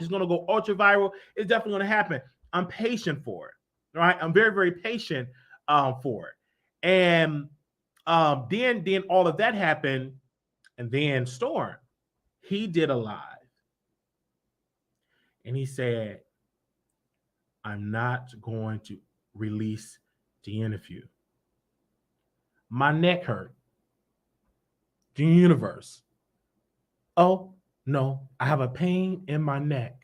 going to go ultra viral. It's definitely going to happen. I'm patient for it. Right? I'm very, very patient for it. And then all of that happened. And then Storm, he did a live. And he said, I'm not going to release the interview. My neck hurt. The universe. Oh, no, I have a pain in my neck.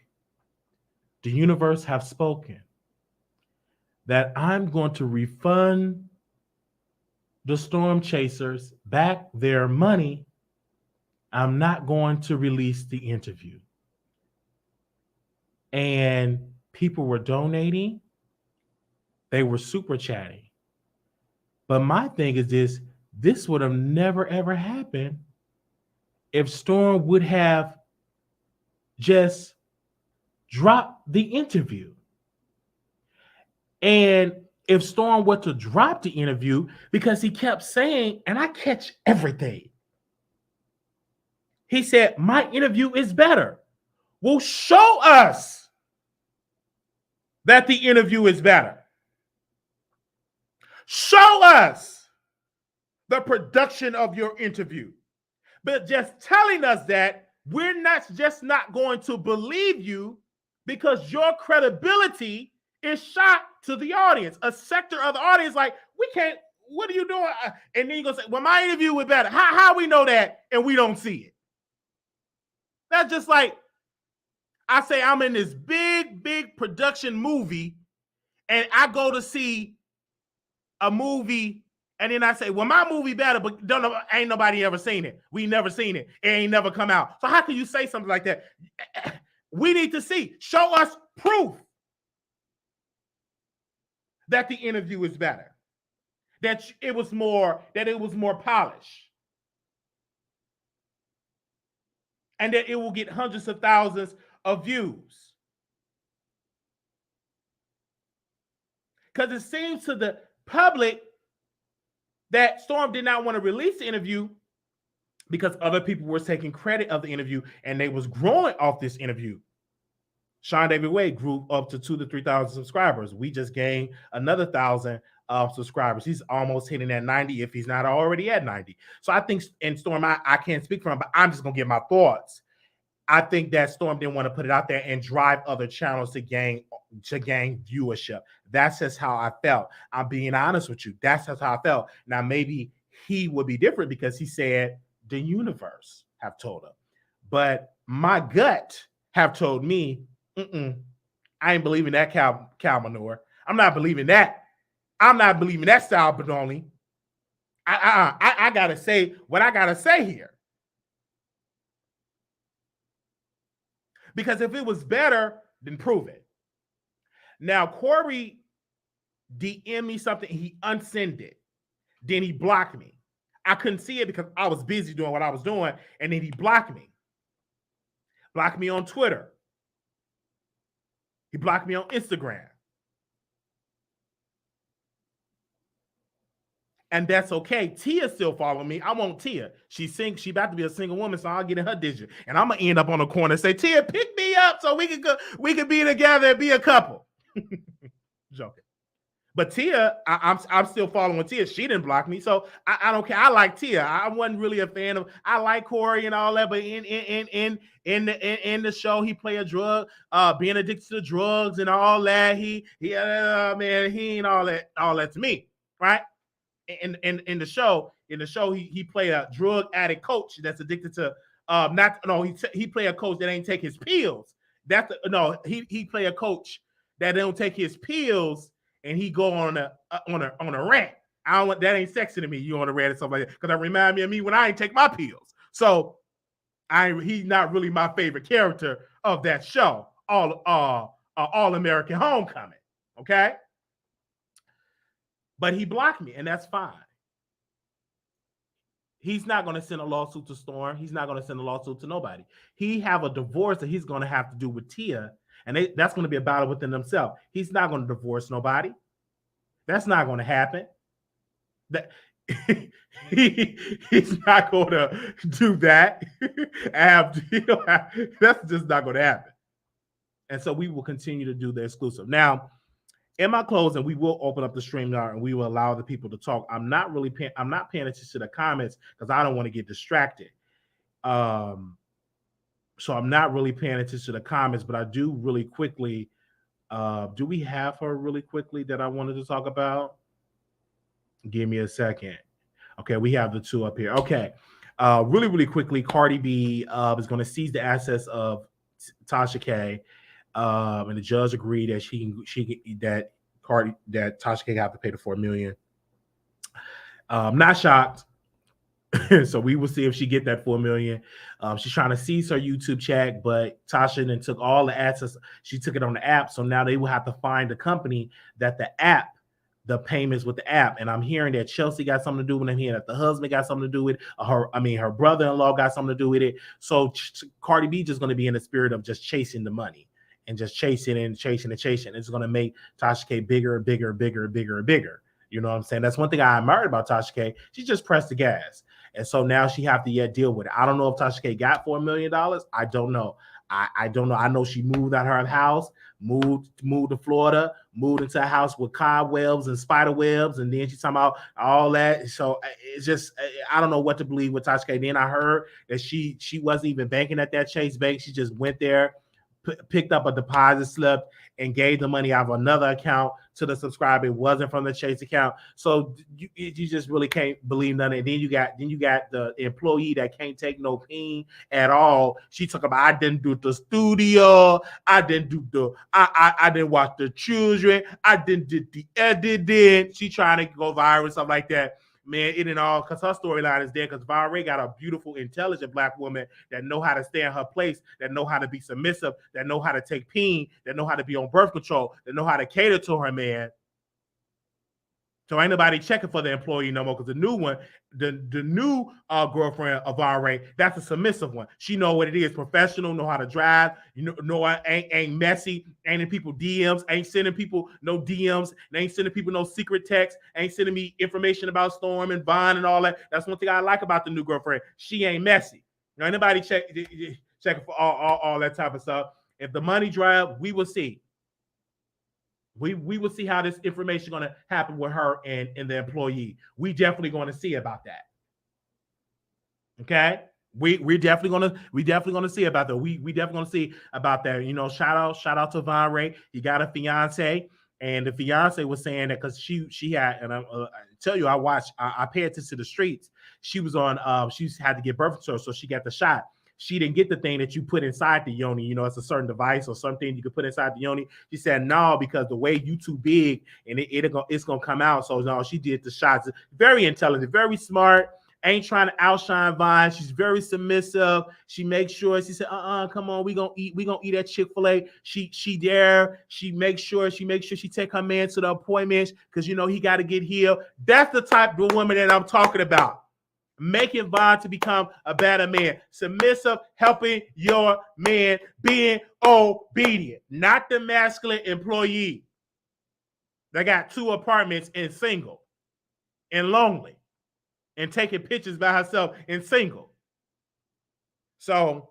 The universe have spoken that I'm going to refund the storm chasers back their money. I'm not going to release the interview. And people were donating. They were super chatting. But my thing is this would have never, ever happened if Storm would have just dropped the interview. And if Storm were to drop the interview, because he kept saying, and I catch everything, he said, my interview is better. Well, show us that the interview is better. Show us the production of your interview. But just telling us that, we're not going to believe you because your credibility is shot to the audience. A sector of the audience like, we can't, what are you doing? And then you're going to say, well, my interview was better. How we know that and we don't see it? That's just like, I say I'm in this big production movie and I go to see a movie and then I say, well, my movie better, but ain't nobody ever seen it. We never seen it. It ain't never come out. So how can you say something like that? We need to see. Show us proof that the interview is better. That it was more polished. And that it will get hundreds of thousands of views. Because it seems to the public that Storm did not want to release the interview because other people were taking credit of the interview and they was growing off this interview. Sean David Wade grew up to 2,000 to 3,000 subscribers. We just gained another 1,000 subscribers. He's almost hitting that 90 if he's not already at 90. So I think, and Storm, I can't speak for him, but I'm just going to give my thoughts. I think that Storm didn't want to put it out there and drive other channels to gain viewership. That's just how I felt. I'm being honest with you. That's just how I felt. Now, maybe he would be different because he said the universe have told him. But my gut have told me, I ain't believing that cow manure. I'm not believing that. I'm not believing that style Benoni. I got to say what I got to say here. Because if it was better, then prove it. Now, Cory DM'd me something. He unsent it. Then he blocked me. I couldn't see it because I was busy doing what I was doing. And then he blocked me. Blocked me on Twitter. He blocked me on Instagram. And that's okay. Tia still following me. I want Tia. She about to be a single woman, so I'll get in her digit. And I'm gonna end up on the corner and say, Tia, pick me up so we can be together and be a couple. Joking. But Tia, I'm still following Tia. She didn't block me, so I don't care. I like Tia. I wasn't really a fan of. I like Cory and all that, but in the show, he played a drug, being addicted to drugs and all that. He ain't all that to me, right? in the show, he played a drug addict coach that's addicted to he play a coach that ain't take his pills. He play a coach that don't take his pills, and he go on a rant. I don't want that, ain't sexy to me. You on a rant or something like that, because that remind me of me when I ain't take my pills. So he's not really my favorite character of that show. All American Homecoming. Okay. But he blocked me, and that's fine. He's not going to send a lawsuit to Storm. He's not going to send a lawsuit to nobody. He have a divorce that he's going to have to do with Tia, and that's going to be a battle within themselves. He's not going to divorce nobody. That's not going to happen. He's not going to do that. That's just not going to happen. And so we will continue to do the exclusive. Now, in my closing, we will open up the stream now and we will allow the people to talk. I'm not paying attention to the comments because I don't want to get distracted. So I'm not really paying attention to the comments, but I do really quickly. Do we have her really quickly that I wanted to talk about? Give me a second. Okay, we have the two up here. Okay, really quickly, Cardi B is going to seize the assets of Tasha K. And the judge agreed that that Tasha K have to pay the $4 million. Not shocked. So we will see if she get that $4 million. She's trying to seize her YouTube check, but Tasha then took all the assets. She took it on the app. So now they will have to find the company that the payments with the app. And I'm hearing that Chelsea got something to do with it. I'm hearing that the husband got something to do with it. Her brother-in-law got something to do with it. So Cardi B just going to be in the spirit of just chasing the money. And just chasing. It's going to make Tasha K bigger and bigger. You know what I'm saying? That's one thing I admired about Tasha K. She just pressed the gas. And so now she have to deal with it. I don't know if Tasha K got $4 million. I don't know. I don't know. I know she moved out her house, moved to Florida, moved into a house with cobwebs and spider webs, and then she's talking about all that. So it's just, I don't know what to believe with Tasha K. Then I heard that she wasn't even banking at that Chase Bank. She just went there, picked up a deposit slip and gave the money out of another account to the subscriber. It wasn't from the Chase account. So you just really can't believe none of it. Then you got the employee that can't take no pain at all. She talk about, I didn't do the studio. I didn't watch the children. I didn't do the editing. She trying to go viral and stuff like that. Man, it and all, because her storyline is there, because Valerie got a beautiful, intelligent Black woman that know how to stay in her place, that know how to be submissive, that know how to take pain, that know how to be on birth control, that know how to cater to her man. So ain't nobody checking for the employee no more, because the new one, the new girlfriend of Valerie, that's a submissive one. She know what it is, professional, know how to drive, ain't messy, ain't in people DMs, ain't sending people no DMs, ain't sending people no secret texts, ain't sending me information about Storm and Vaughn and all that. That's one thing I like about the new girlfriend. She ain't messy. Ain't nobody checking for all that type of stuff. If the money dry up, we will see. We will see how this information is going to happen with her and the employee. We definitely going to see about that. Okay, we're definitely going to see about that. We definitely going to see about that. You know, shout out to Von Ray. He got a fiance, and the fiance was saying that because she had, and I tell you, I pay attention to the streets. She was on. She had to get birth control, so she got the shot. She didn't get the thing that you put inside the yoni. You know, it's a certain device or something you could put inside the yoni. She said, no, because the way you too big and it's going to come out. So no, she did the shots. Very intelligent, very smart. Ain't trying to outshine Vine. She's very submissive. She makes sure, she said, come on, we gonna eat at Chick-fil-A. She there. She makes sure she take her man to the appointments because he got to get healed. That's the type of woman that I'm talking about. Making Vaughn to become a better man. Submissive, helping your man, being obedient. Not the masculine employee that got 2 apartments and single and lonely and taking pictures by herself and single. So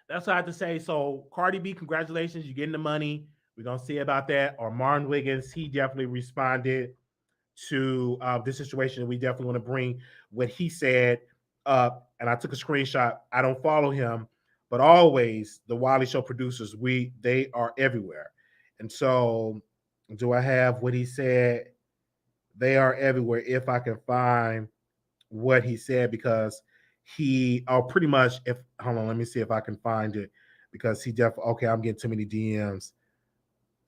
that's what I have to say. So Cardi B, congratulations. You're getting the money. We're going to see about that. Or Martin Wiggins, he definitely responded to this situation. We definitely want to bring what he said up, and I took a screenshot. I don't follow him, but always the Wiley Show producers, they are everywhere. And so do I have what he said? They are everywhere. If I can find what he said, because he, oh, pretty much, if, hold on, let me see if I can find it, because he definitely, okay, I'm getting too many DMs.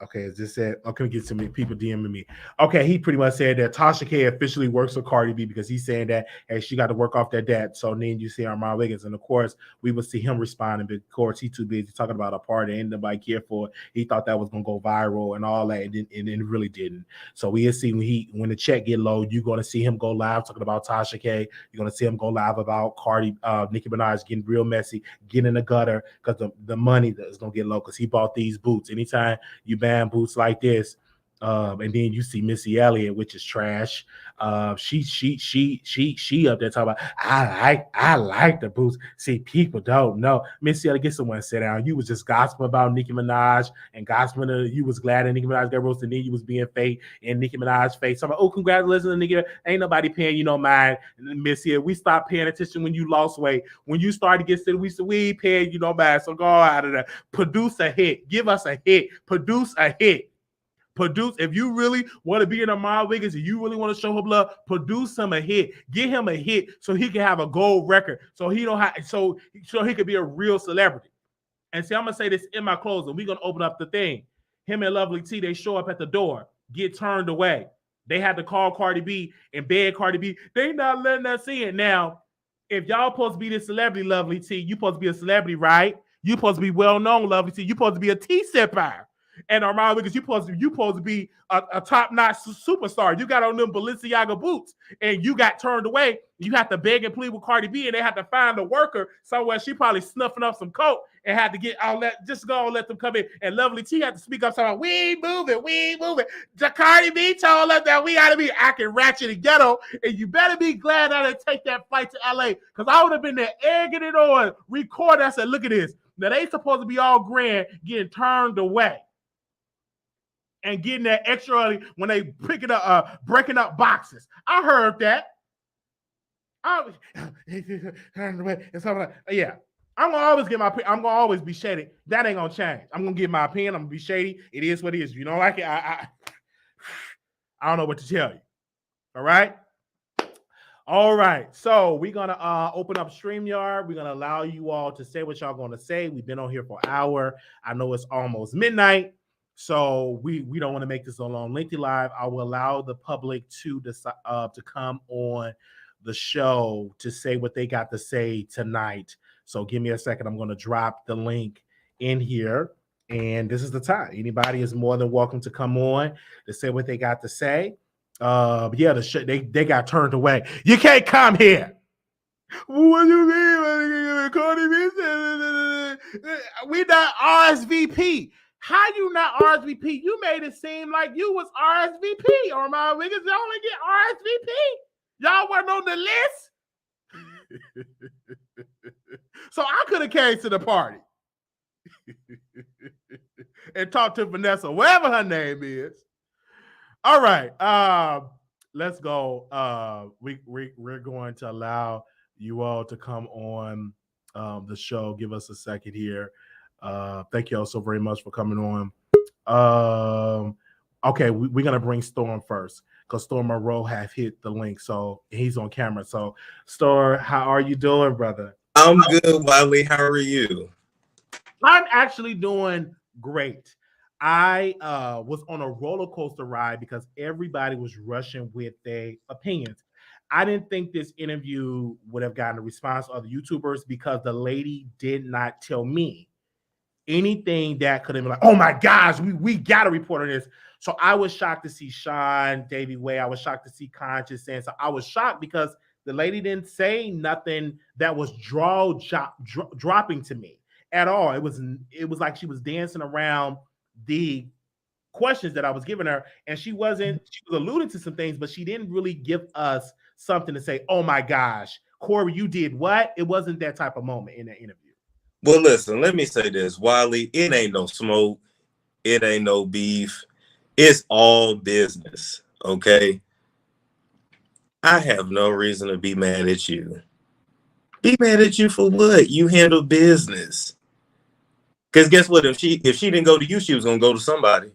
Okay, is this it? I'm gonna get some people DMing me. Okay, he pretty much said that Tasha K officially works for Cardi B, because he's saying that, hey, she got to work off that debt. So then you see Armand Wiggins, and of course we will see him responding, but of course he's too busy talking about a party ain't nobody care for it. He thought that was gonna go viral and all that, and it really didn't. So we'll see when the check get low, you're gonna see him go live talking about Tasha K. You're gonna see him go live about Cardi, Nicki Minaj getting real messy, getting in the gutter, because the money is gonna get low, because he bought these boots. Anytime you ban boots like this, and then you see Missy Elliott, which is trash. She up there talking about, I like the boots. See, people don't know. Missy Elliott, get someone to sit down. You was just gossiping about Nicki Minaj and gossiping. You was glad that Nicki Minaj got roasted, and then you was being fake in Nicki Minaj's face. So I'm like, oh, congratulations, Nicki. Ain't nobody paying you no mind. Missy, we stopped paying attention when you lost weight. When you started to get sick, we ain't paying you no mind. So go out of there. Produce a hit. Give us a hit. Produce a hit. Produce, if you really want to be in Armand Wiggins, if you really want to show him love, produce him a hit. Get him a hit so he can have a gold record. So he don't have, so he could be a real celebrity. And see, I'm gonna say this in my closing. We're gonna open up the thing. Him and Lovely T, they show up at the door, get turned away. They had to call Cardi B and beg Cardi B. They not letting us in. Now, if y'all supposed to be this celebrity, Lovely T, you supposed to be a celebrity, right? You supposed to be well known, Lovely T. You supposed to be a T-sipper. And Armand Wiggins, you supposed to be a top-notch superstar. You got on them Balenciaga boots, and you got turned away. You have to beg and plead with Cardi B, and they have to find a worker somewhere. She probably snuffing up some coke and had to get just go and let them come in. And Lovely T had to speak up, saying, "We ain't moving. Cardi B told us that we got to be acting ratchet and ghetto, and you better be glad I didn't take that flight to LA, because I would have been there egging it on, recording. I said, look at this. Now they supposed to be all grand, getting turned away. And getting that extra early when they picking up, breaking up boxes. I heard that. Yeah, I'm gonna always be shady. That ain't gonna change. I'm gonna give my opinion. I'm gonna be shady. It is what it is. If you don't like it, I don't know what to tell you. All right. All right. So we're gonna open up StreamYard. We're gonna allow you all to say what y'all gonna say. We've been on here for an hour. I know it's almost midnight. So we don't want to make this a long, lengthy live. I will allow the public to decide to come on the show to say what they got to say tonight. So give me a second. I'm going to drop the link in here, and this is the time. Anybody is more than welcome to come on to say what they got to say. Yeah, they got turned away. You can't come here. What do you mean? Cardi B? We not RSVP. How you not RSVP? You made it seem like you was RSVP, or my niggas y'all only get RSVP. Y'all weren't on the list. So I could have came to the party and talked to Vanessa, whatever her name is. All right. Let's go. We're going to allow you all to come on the show. Give us a second here. Thank you all so very much for coming on. Okay, we're gonna bring Storm first, because Storm Monroe have hit the link, so he's on camera. So, Storm, how are you doing, brother? I'm good, Wiley. How are you? I'm actually doing great. I was on a roller coaster ride because everybody was rushing with their opinions. I didn't think this interview would have gotten a response of the YouTubers, because the lady did not tell me anything that could have been like, oh my gosh, we got to report on this. So I was shocked to see Sean, Davey Way. I was shocked to see Conscious saying so. I was shocked because the lady didn't say nothing that was dropping to me at all. It was like she was dancing around the questions that I was giving her, and she was alluding to some things, but she didn't really give us something to say, oh my gosh, Cory, you did what? It wasn't that type of moment in that interview. Well, listen, let me say this, Wiley. It ain't no smoke. It ain't no beef. It's all business, okay? I have no reason to be mad at you. Be mad at you for what? You handle business. Because guess what? If she didn't go to you, she was gonna go to somebody.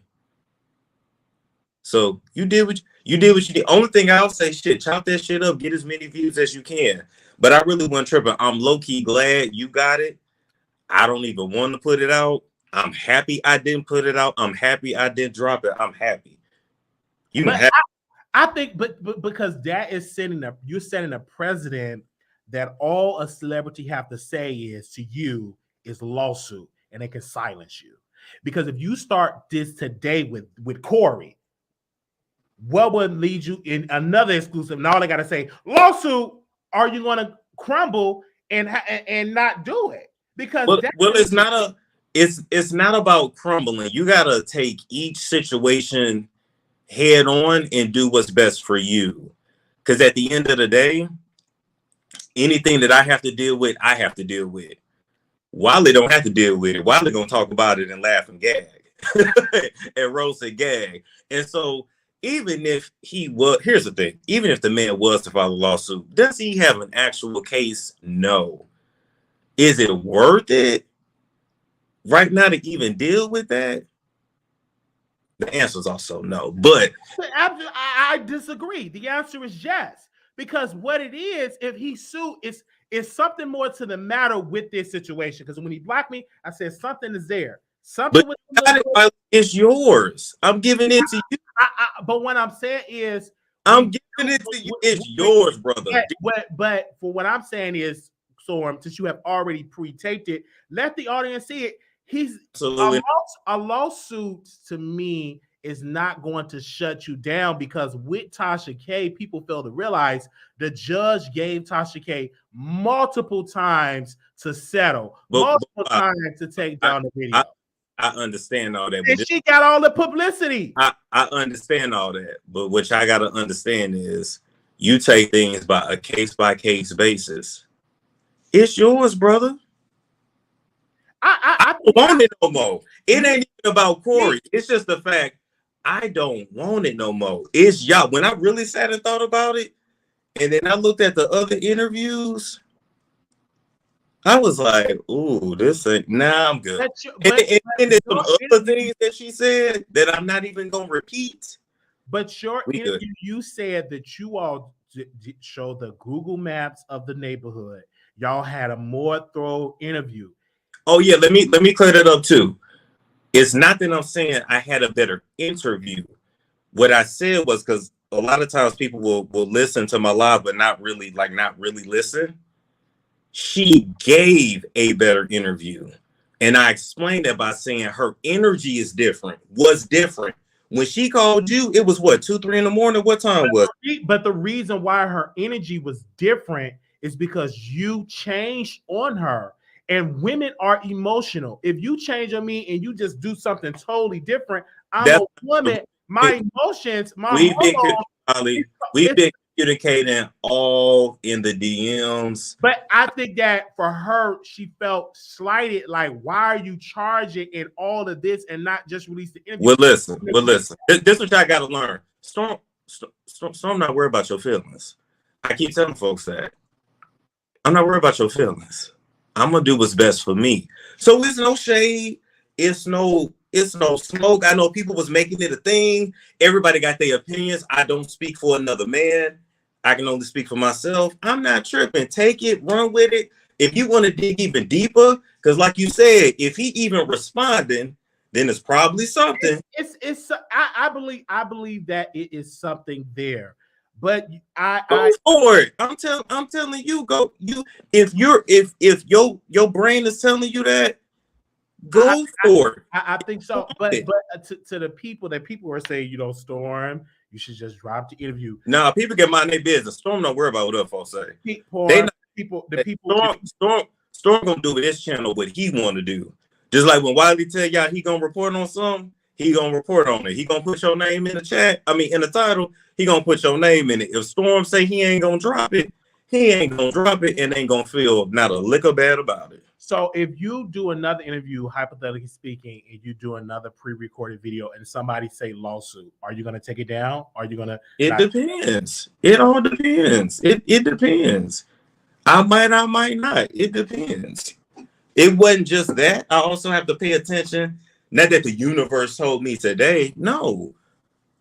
So you did what You did what you did. Only thing I'll say, shit, chop that shit up, get as many views as you can. But I really wasn't tripping. I'm low-key glad you got it. I don't even want to put it out. I'm happy I didn't put it out. I'm happy I didn't drop it. I'm happy. I think, but because that is you're setting a precedent that all a celebrity have to say is to you is lawsuit, and they can silence you. Because if you start this today with Cory, what would lead you in another exclusive? Now they got to say lawsuit. Are you going to crumble and not do it? Because it's not about crumbling. You got to take each situation head on and do what's best for you. Because at the end of the day, anything that I have to deal with, I have to deal with. Wiley don't have to deal with it. Wiley gonna talk about it and laugh and gag and roast and gag. And so even if here's the thing, even if the man was to file a lawsuit, does he have an actual case? No. Is it worth it right now to even deal with that? The answer is also no. But I disagree. The answer is yes. Because what it is, if he sued, it's something more to the matter with this situation. Because when he blocked me, I said something is there. Something it's yours. I'm giving it to you. But what I'm saying is, I'm giving it to you. It's yours, brother. But for what I'm saying is, Storm, since you have already pre-taped it, let the audience see it. He's absolutely a lawsuit to me is not going to shut you down, because with Tasha K, people fail to realize the judge gave Tasha K multiple times to settle, multiple times to take down the video. I understand all that. And she got all the publicity. I understand all that. But what I got to understand is you take things by a case-by-case basis. It's yours, brother. I don't want it no more. It ain't even about Cory. It's just the fact I don't want it no more. It's y'all. When I really sat and thought about it, and then I looked at the other interviews, I was like, ooh, this ain't, nah, I'm good. And there's some other things that she said that I'm not even going to repeat. But your interview, you said that you all showed the Google Maps of the neighborhood. Y'all had a more thorough interview. Oh, yeah, let me clear that up, too. It's not that I'm saying I had a better interview. What I said was, because a lot of times people will listen to my live, but not really listen. She gave a better interview. And I explained that by saying her energy is different, was different. When she called you, it was what, 2, 3 in the morning? What time was it? But the reason why her energy was different is because you changed on her. And women are emotional. If you change on me and you just do something totally different, I'm a woman. My emotions, we've been communicating all in the DMs. But I think that for her, she felt slighted. Like, why are you charging and all of this and not just release the interview? Well, listen. This is what I got to learn. Storm, not worried about your feelings. I keep telling folks that. I'm not worried about your feelings. I'm gonna do what's best for me. So it's no shade. It's no smoke. I know people was making it a thing. Everybody got their opinions. I don't speak for another man. I can only speak for myself. I'm not tripping. Take it, run with it. If you want to dig even deeper, because like you said, if he even responding, then it's probably something. I believe that it is something there. But go for it. I'm telling you, go. If your brain is telling you that, go for it. I think so. But to the people are saying, you know, Storm, you should just drop the interview. No, people get mind their business. Storm don't worry about what other folks say. Storm gonna do with his channel what he want to do. Just like when Wiley tell y'all he gonna report on something, he gonna report on it. He gonna put your name in the chat. I mean, in the title, he gonna put your name in it. If Storm say he ain't gonna drop it, he ain't gonna drop it and ain't gonna feel not a lick of bad about it. So if you do another interview, hypothetically speaking, and you do another pre-recorded video and somebody say lawsuit, are you gonna take it down? Are you gonna? It depends. It all depends. It depends. I might not. It depends. It wasn't just that. I also have to pay attention. Not that the universe told me today. No.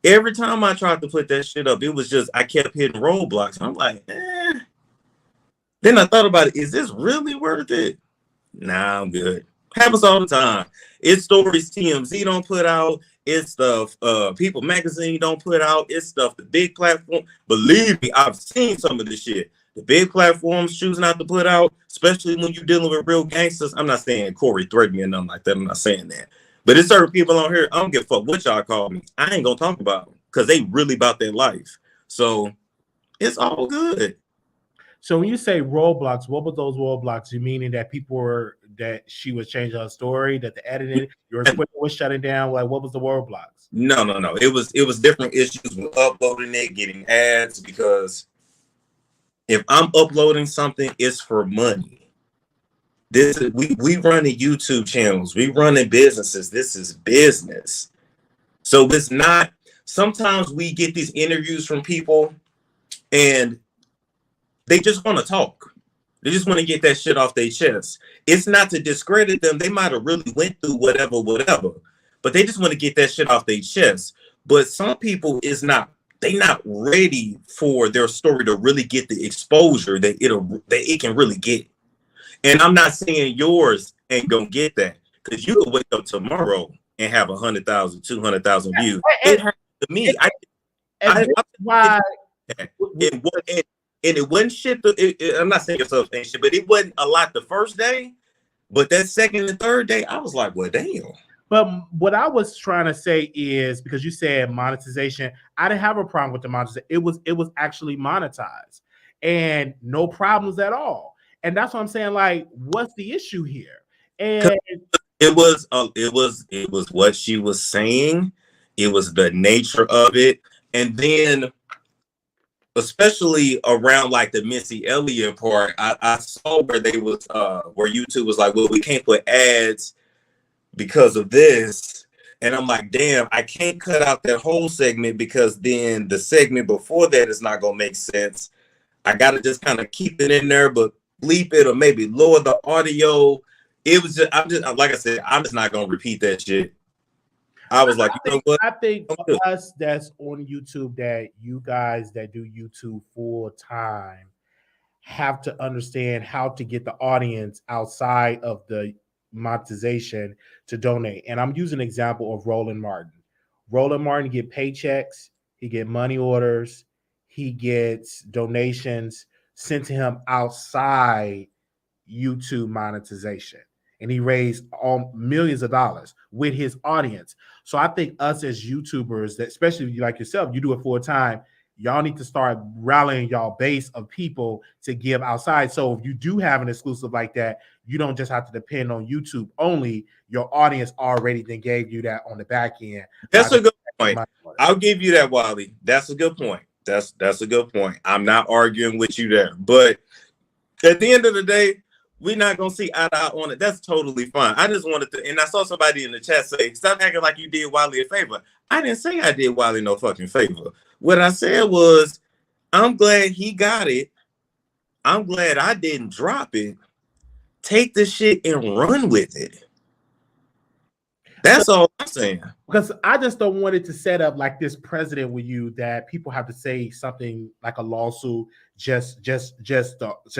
Every time I tried to put that shit up, it was just I kept hitting roadblocks. I'm like, eh. Then I thought about it. Is this really worth it? Nah, I'm good. Happens all the time. It's stories TMZ don't put out. It's stuff People Magazine don't put out. It's stuff the big platform. Believe me, I've seen some of this shit. The big platforms choose not to put out, especially when you're dealing with real gangsters. I'm not saying Cory threatened me or nothing like that. I'm not saying that. But there's certain people on here, I don't give a fuck what y'all call me. I ain't gonna talk about them because they really about their life. So it's all good. So when you say roadblocks, what were those roadblocks? You meaning that people were that she was changing her story, that the editing, your Twitter was shutting down? Like, what was the roadblocks? No. It was different issues with uploading it, getting ads, because if I'm uploading something, it's for money. This is we running YouTube channels, we running businesses. This is business. So it's not. Sometimes we get these interviews from people and they just want to talk. They just want to get that shit off their chest. It's not to discredit them. They might have really went through whatever, but they just want to get that shit off their chest. But some people is not. They not ready for their story to really get the exposure that it can really get. And I'm not saying yours ain't gonna get that, because you could wake up tomorrow and have 100,000, 200,000 views. It happened to me. Why? And it wasn't shit. I'm not saying yourself ain't shit, but it wasn't a lot the first day. But that second and third day, I was like, well, damn. But what I was trying to say is, because you said monetization, I didn't have a problem with the monetization. It was actually monetized and no problems at all. And that's what I'm saying. Like, what's the issue here? And it was what she was saying. It was the nature of it, and then especially around like the Missy Elliott part, I saw where they was where YouTube was like, well, we can't put ads because of this. And I'm like, damn, I can't cut out that whole segment because then the segment before that is not gonna make sense. I gotta just kind of keep it in there, but bleep it or maybe lower the audio. It was just, like I said, I'm just not gonna repeat that shit. I was like, you know what? I think for us that's on YouTube, that you guys that do YouTube full time have to understand how to get the audience outside of the monetization to donate. And I'm using an example of Roland Martin. Roland Martin get paychecks, he get money orders, he gets donations sent to him outside YouTube monetization. And he raised all millions of dollars with his audience. So I think us as YouTubers, that especially like yourself, you do it full time, y'all need to start rallying y'all base of people to give outside. So if you do have an exclusive like that, you don't just have to depend on YouTube only. Your audience already then gave you that on the back end. That's a good point. I'll give you that, Wiley. That's a good point. That's a good point. I'm not arguing with you there. But at the end of the day, we're not gonna see eye to eye on it. That's totally fine. I just wanted to, and I saw somebody in the chat say, "Stop acting like you did Wiley a favor." I didn't say I did Wiley no fucking favor. What I said was, I'm glad he got it. I'm glad I didn't drop it. Take the shit and run with it. That's all I'm saying. Because I just don't want it to set up like this precedent with you that people have to say something like a lawsuit, just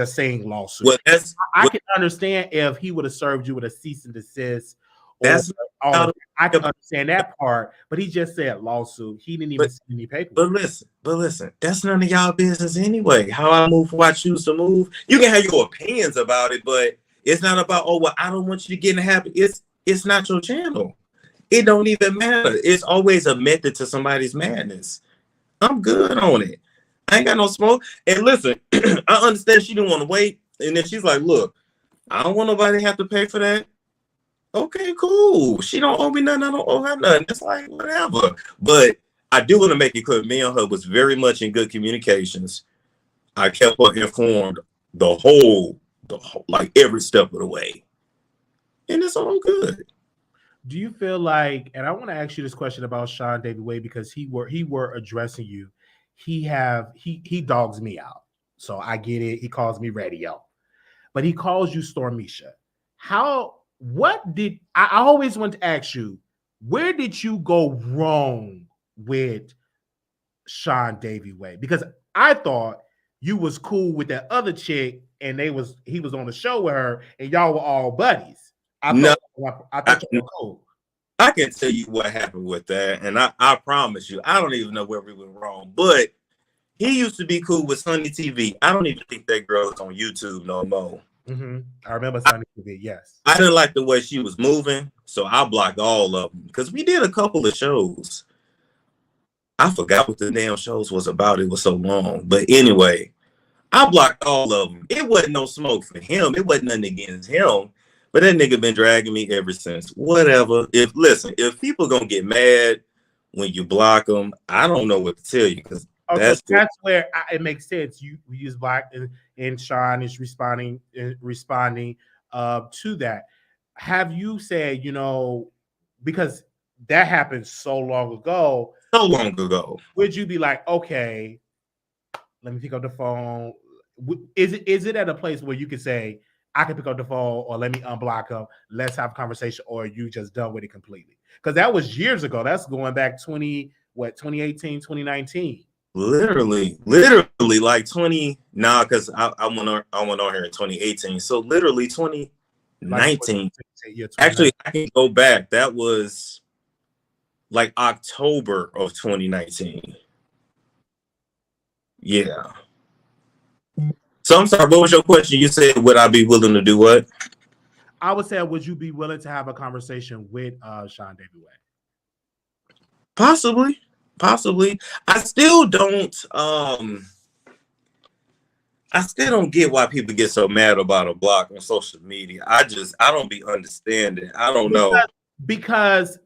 saying lawsuit. Well, I can understand if he would have served you with a cease and desist. I can understand that part, but he just said lawsuit. He didn't even see any paper. But listen, that's none of y'all business anyway. How I move, who I choose to move. You can have your opinions about it, but it's not about, oh, well, I don't want you to get in the habit. It's not your channel. It don't even matter. It's always a method to somebody's madness. I'm good on it. I ain't got no smoke. And listen, I understand she didn't want to wait. And then she's like, look, I don't want nobody to have to pay for that. Okay, cool. She don't owe me nothing. I don't owe her nothing. It's like, whatever. But I do want to make it clear, me and her was very much in good communications. I kept her informed the whole like every step of the way. And it's all good. Do you feel like, and I want to ask you this question about Sean David Wade, because he were addressing you. He dogs me out. So I get it. He calls me radio. But he calls you Stormisha. I always want to ask you, where did you go wrong with Sean Davy Way? Because I thought you was cool with that other chick, and he was on the show with her, and y'all were all buddies. I No, thought you were cool. I can tell you what happened with that, and I promise you, I don't even know where we went wrong. But he used to be cool with Sunny TV. I don't even think that girl is on YouTube no more. Mm-hmm. I remember Sunny TV. Yes, I didn't like the way she was moving, so I blocked all of them because we did a couple of shows. I forgot what the damn shows was about. It was so long, but anyway, I blocked all of them. It wasn't no smoke for him. It wasn't nothing against him. But that nigga been dragging me ever since. Whatever. If people gonna get mad when you block them, I don't know what to tell you because that's where it makes sense. You use black and Sean is responding to that. Have you said, because that happened so long ago? Would you be like, okay, let me pick up the phone? Is it at a place where you can say, I can pick up the phone, or let me unblock them, let's have a conversation, or are you just done with it completely? Because that was years ago. That's going back 2018, 2019. Literally like 20. Nah, because I went on here in 2018. So literally 2019. Actually, I can go back. That was like October of 2019. Yeah. So I'm sorry, what was your question? You said, would I be willing to do what? I would say, would you be willing to have a conversation with Sean Davy Way? Possibly. I still don't get why people get so mad about a block on social media. I don't be understanding. I don't know. Because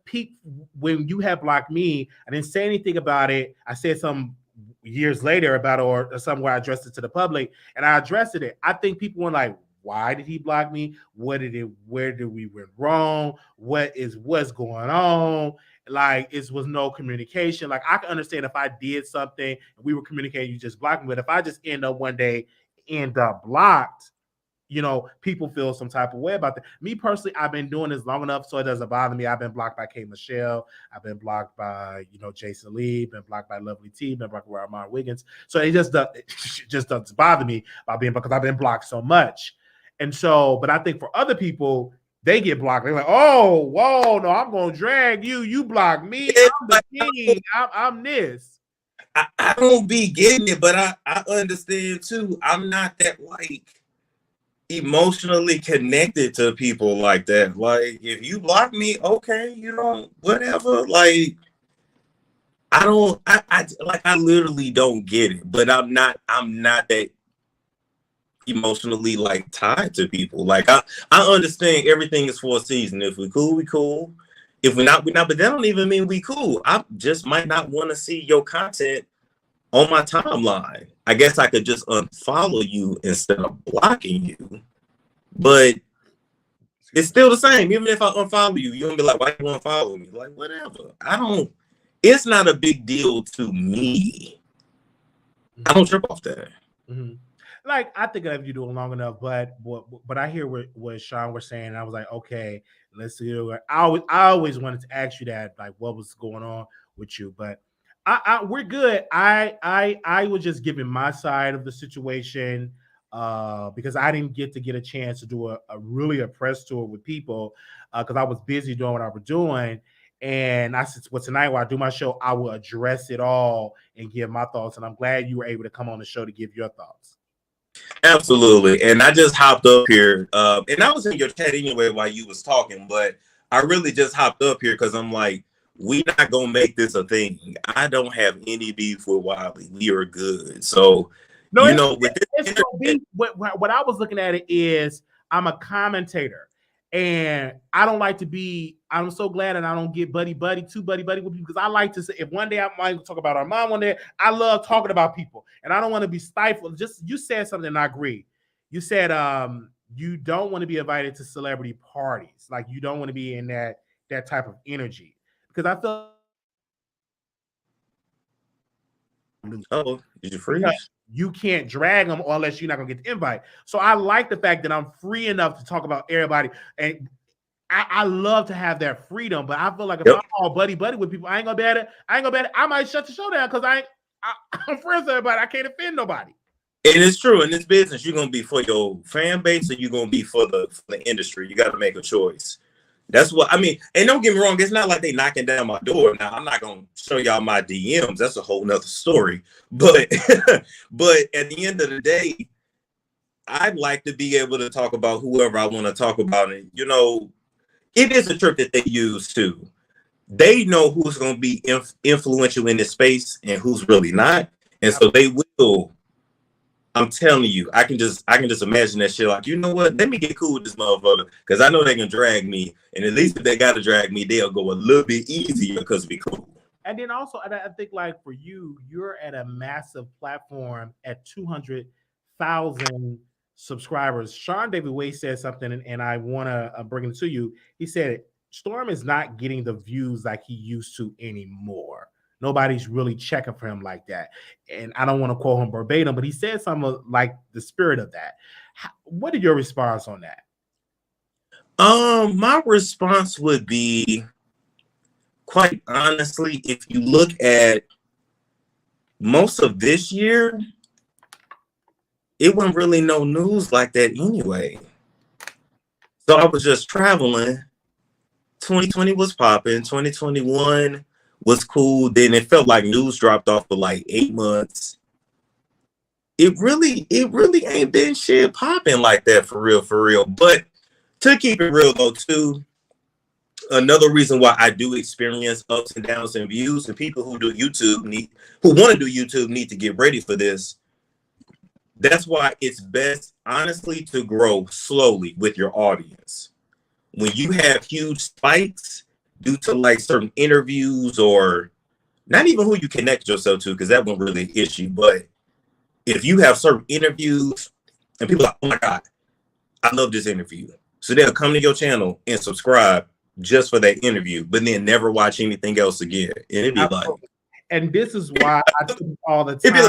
when you have blocked me, I didn't say anything about it. I said some years later about it, or somewhere I addressed it to the public, and I addressed it. I think people were like, why did he block me? Where did we went wrong? What's going on? Like, it was no communication. Like, I can understand if I did something and we were communicating, you just blocked me. But if I just end up blocked, people feel some type of way about that. Me personally, I've been doing this long enough so it doesn't bother me. I've been blocked by K. Michelle. I've been blocked by, Jason Lee. Been blocked by Lovely T. Been blocked by Ramon Wiggins. So it just doesn't bother me because I've been blocked so much. And so, but I think for other people, they get blocked. They're like, oh, whoa, no, I'm going to drag you. You block me. I'm the king. I'm this. I don't be getting it, but I understand too. I'm not that emotionally connected to people like that. Like, if you block me, okay, whatever. Like, I literally don't get it, but I'm not that emotionally tied to people. Like, I understand everything is for a season. If we cool, we cool. If we're not, but that don't even mean we cool. I just might not want to see your content on my timeline. I guess I could just unfollow you instead of blocking you. But it's still the same. Even if I unfollow you, you're gonna be like, why you unfollow me? Like, whatever. It's not a big deal to me. I don't trip off that. Mm-hmm. Like, I think if you do it long enough, but I hear what Sean was saying. And I was like, okay, let's see. I always wanted to ask you that, like, what was going on with you, but we're good. I was just giving my side of the situation because I didn't get a chance to do a press tour with people because I was busy doing what I was doing. And I said, well, tonight when I do my show, I will address it all and give my thoughts. And I'm glad you were able to come on the show to give your thoughts. Absolutely. And I just hopped up here and I was in your chat anyway while you was talking, but I really just hopped up here because I'm like, we not gonna make this a thing. I don't have any beef with Wiley. We are good. So what I was looking at it is I'm a commentator and I don't like to be. I'm so glad that I don't get buddy with people because I like to say if one day I might talk about our mom one day. I love talking about people and I don't want to be stifled. Just you said something and I agree. You said you don't want to be invited to celebrity parties. Like you don't want to be in that type of energy. Because I feel. Oh, did you freeze? You can't drag them unless you're not gonna get the invite. So I like the fact that I'm free enough to talk about everybody. And I love to have that freedom, but I feel like if Yep. I'm all buddy with people, I ain't gonna be at it. I might shut the show down because I'm friends with everybody. I can't offend nobody. And it's true in this business, you're gonna be for your fan base or you're gonna be for the industry. You got to make a choice. That's what I mean. And don't get me wrong, it's not like they knocking down my door. Now I'm not gonna show y'all my DMs. That's a whole nother story. But but at the end of the day, I'd like to be able to talk about whoever I want to talk about. And it is a trick that they use too. They know who's gonna be influential in this space and who's really not. And so they will. I'm telling you, I can just imagine that shit. Like, you know what? Let me get cool with this motherfucker because I know they can drag me, and at least if they gotta drag me, they'll go a little bit easier because we cool. And then also, I think like for you, you're at a massive platform at 200,000 subscribers. Sean David Wade said something, and I want to bring it to you. He said Storm is not getting the views like he used to anymore. Nobody's really checking for him like that. And I don't want to quote him verbatim, but he said something like the spirit of that. What are your response on that? My response would be, quite honestly, if you look at most of this year, it wasn't really no news like that anyway. So I was just traveling. 2020 was popping. 2021 was cool. Then it felt like news dropped off for like 8 months. It really ain't been shit popping like that for real. But to keep it real though, too, another reason why I do experience ups and downs and views, and people who do YouTube who want to do YouTube need to get ready for this. That's why it's best, honestly, to grow slowly with your audience. When you have huge spikes due to like certain interviews or not even who you connect yourself to, because that wasn't really an issue. But if you have certain interviews and people are like, oh my God, I love this interview. So they'll come to your channel and subscribe just for that interview, but then never watch anything else again. And it'd be like, and this is why I do all the time. It'd be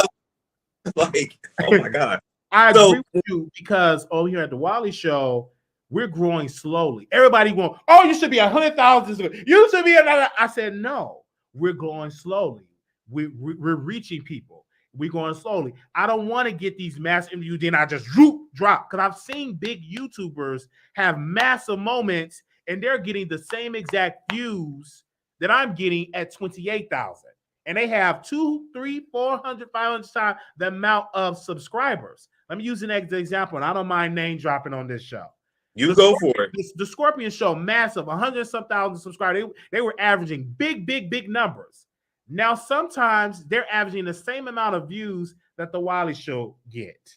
like, oh my God. I agree with you because over here at the Wiley Show, we're growing slowly. Everybody going, oh, you should be 100,000. You should be another. I said, no, we're going slowly. We're reaching people. We're going slowly. I don't want to get these mass interviews, then I just drop. Because I've seen big YouTubers have massive moments and they're getting the same exact views that I'm getting at 28,000. And they have 200, 300, 400, 500 times the amount of subscribers. Let me use an example, and I don't mind name dropping on this show. You go for it. The Scorpion Show, massive, 100-some thousand subscribers. They were averaging big numbers. Now, sometimes they're averaging the same amount of views that the Wiley Show get.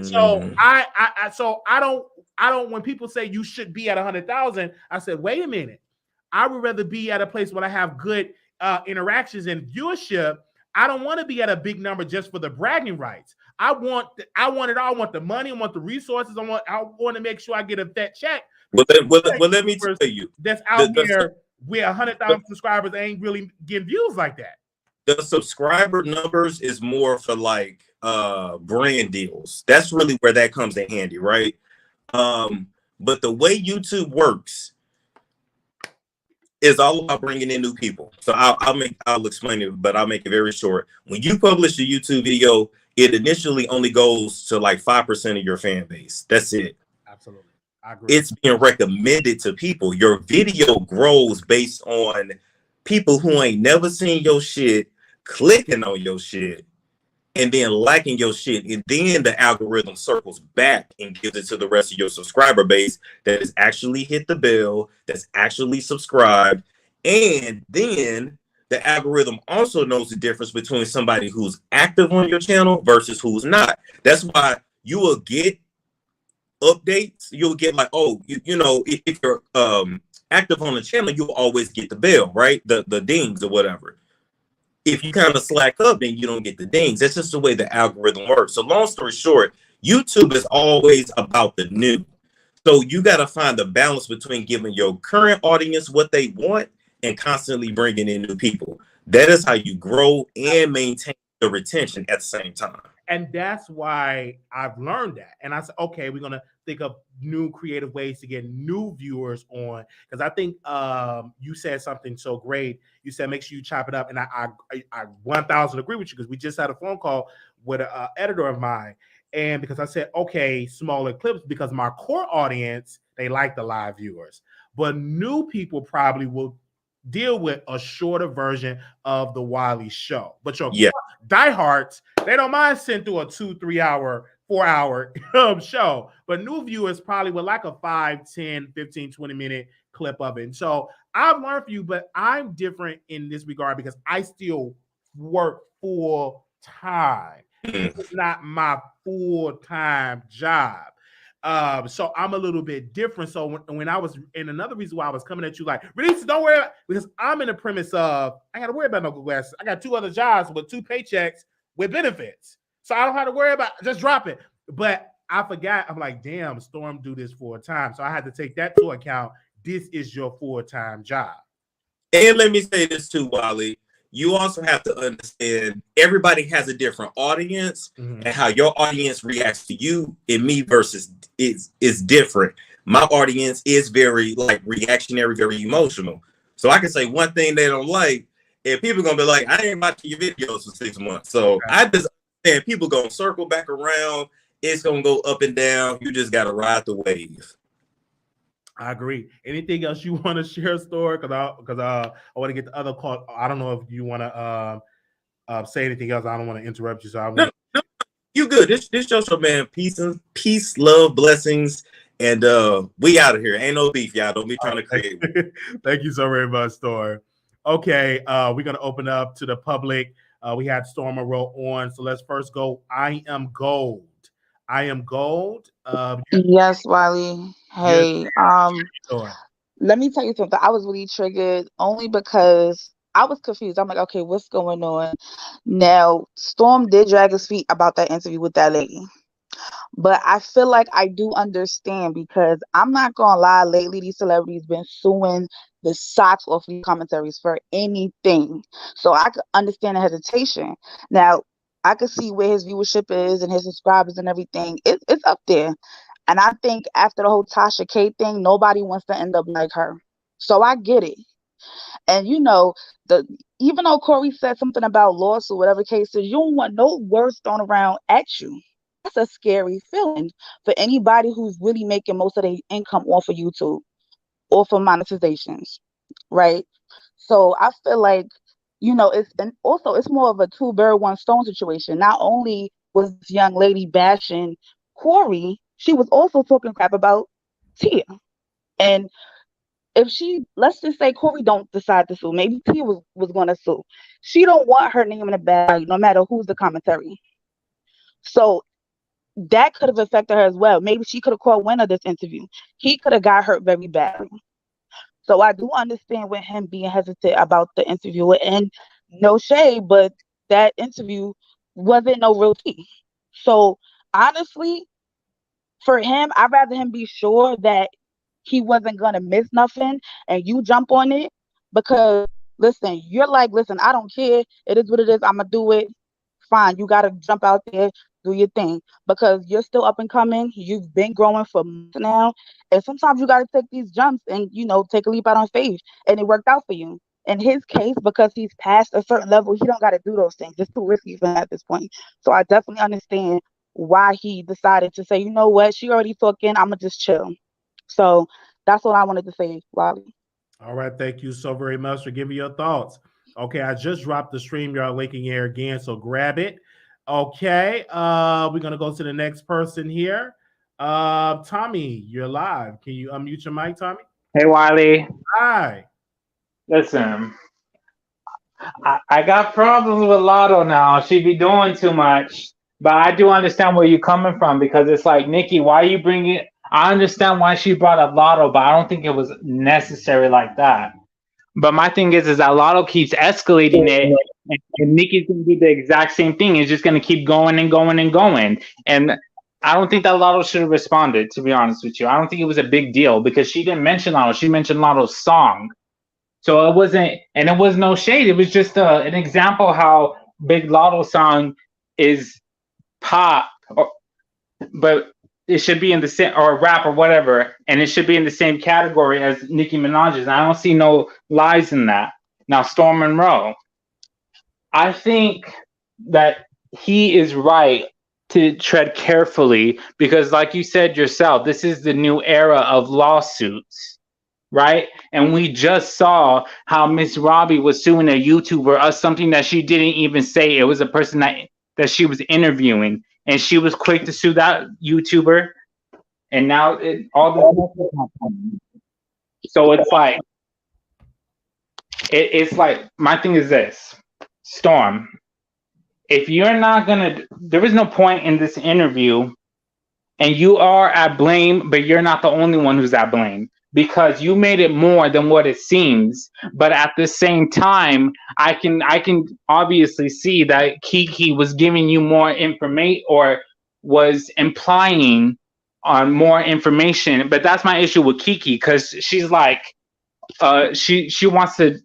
So I don't. When people say you should be at 100,000, I said, wait a minute. I would rather be at a place where I have good interactions and viewership. I don't want to be at a big number just for the bragging rights. I want it all. I want the money. I want the resources. I want to make sure I get a fat check. Well, let me tell you, that's out there with 100,000 subscribers ain't really getting views like that. The subscriber numbers is more for like brand deals. That's really where that comes in handy, right? But the way YouTube works is all about bringing in new people. So I'll explain it, but I'll make it very short. When you publish a YouTube video, it initially only goes to like 5% of your fan base. That's it. Absolutely. I agree. It's being recommended to people. Your video grows based on people who ain't never seen your shit, clicking on your shit, and then liking your shit. And then the algorithm circles back and gives it to the rest of your subscriber base that has actually hit the bell, that's actually subscribed. And then the algorithm also knows the difference between somebody who's active on your channel versus who's not. That's why you will get updates. You'll get like, oh, you know, if you're active on the channel, you'll always get the bell, right? The dings or whatever. If you kind of slack up, then you don't get the dings. That's just the way the algorithm works. So long story short, YouTube is always about the new. So you got to find the balance between giving your current audience what they want and constantly bringing in new people. That is how you grow and maintain the retention at the same time. And that's why I've learned that. And I said, okay, we're gonna think of new creative ways to get new viewers on. Because I think you said something so great. You said make sure you chop it up, and I 1,000 agree with you because we just had a phone call with an editor of mine, and because I said okay, smaller clips because my core audience they like the live viewers, but new people probably will deal with a shorter version of the Wiley Show. But your diehards, they don't mind sitting through a 2, 3 hour, 4 hour show. But new viewers probably would like a 5, 10, 15, 20 minute clip of it. And so I've learned from you, but I'm different in this regard because I still work full time. This is not my full-time job. So I'm a little bit different. So when I was, and another reason why I was coming at you like, release, don't worry about, because I'm in the premise of, I got to worry about no Google Glasses. I got 2 other jobs with 2 paychecks with benefits. So I don't have to worry about, just drop it. But I forgot, I'm like, damn, Storm do this full time. So I had to take that to account. This is your full-time job. And let me say this too, Wiley. You also have to understand everybody has a different audience, and how your audience reacts to you and me versus is different. My audience is very like reactionary, very emotional. So I can say one thing they don't like, and people are gonna be like, I ain't watching your videos for 6 months. So I just understand people gonna circle back around. It's gonna go up and down. You just gotta ride the wave. I agree. Anything else you want to share, Store? Because I want to get the other call. I don't know if you want to say anything else. I don't want to interrupt you. So I'm no, you good. This your show, man. Peace, love, blessings, and we out of here. Ain't no beef, y'all. Don't be trying to create. Thank you so very much, Store. Okay, we're gonna open up to the public. We had Storm Monroe on, so let's first go. I am gold. I am gold. Yes, Wiley. Hey, let me tell you something. I was really triggered only because I was confused. I'm like, okay, what's going on? Now, Storm did drag his feet about that interview with that lady. But I feel like I do understand because I'm not going to lie, lately these celebrities been suing the socks off these commentaries for anything. So I could understand the hesitation. Now, I could see where his viewership is and his subscribers and everything. It's up there. And I think after the whole Tasha K thing, nobody wants to end up like her. So I get it. And you know, even though Cory said something about lawsuit, whatever case is, you don't want no words thrown around at you. That's a scary feeling for anybody who's really making most of their income off of YouTube or for monetizations, right? So I feel like, you know, it's more of a 2 bird 1 stone situation. Not only was this young lady bashing Cory, she was also talking crap about Tia. And if let's just say Cory don't decide to sue, maybe Tia was going to sue. She don't want her name in the bag, no matter who's the commentary. So that could have affected her as well. Maybe she could have caught wind of this interview. He could have got hurt very badly. So I do understand with him being hesitant about the interview, and no shade, but that interview wasn't no real tea. So honestly, for him, I'd rather him be sure that he wasn't going to miss nothing and you jump on it, because listen, you're like, listen, I don't care. It is what it is. I'm going to do it. Fine. You got to jump out there, do your thing, because you're still up and coming. You've been growing for months now. And sometimes you got to take these jumps and, you know, take a leap out on faith. And it worked out for you. In his case, because he's past a certain level, he don't got to do those things. It's too risky for him at this point. So I definitely understand why he decided to say, you know what, she already talking, I'm going to just chill. So that's what I wanted to say, Wiley. All right. Thank you so very much for giving your thoughts. Okay. I just dropped the StreamYard link in here again, so grab it. Okay. We're going to go to the next person here. Tommy, you're live. Can you unmute your mic, Tommy? Hey, Wiley. Hi. Listen, I got problems with Lotto now. She be doing too much. But I do understand where you're coming from, because it's like, Nicki, why are you bringing it? I understand why she brought up Lotto, but I don't think it was necessary like that. But my thing is that Lotto keeps escalating it, and Nicki's going to do the exact same thing. It's just going to keep going and going and going. And I don't think that Lotto should have responded, to be honest with you. I don't think it was a big deal, because she didn't mention Lotto. She mentioned Lotto's song. So it wasn't, and it was no shade. It was just an example how big Lotto's song is pop, but it should be in the same, or rap or whatever, and it should be in the same category as Nicki Minaj's. And I don't see no lies in that. Now, Storm Monroe, I think that he is right to tread carefully because, like you said yourself, this is the new era of lawsuits, right? And we just saw how Miss Robbie was suing a YouTuber of something that she didn't even say. It was a person that she was interviewing, and she was quick to sue that YouTuber. And now all the so it's like it's like my thing is this, Storm. If you're not gonna, there is no point in this interview, and you are at blame, but you're not the only one who's at blame because you made it more than what it seems. But at the same time, I can obviously see that Kiki was giving you more information or was implying on more information. But that's my issue with Kiki because she's like, she wants to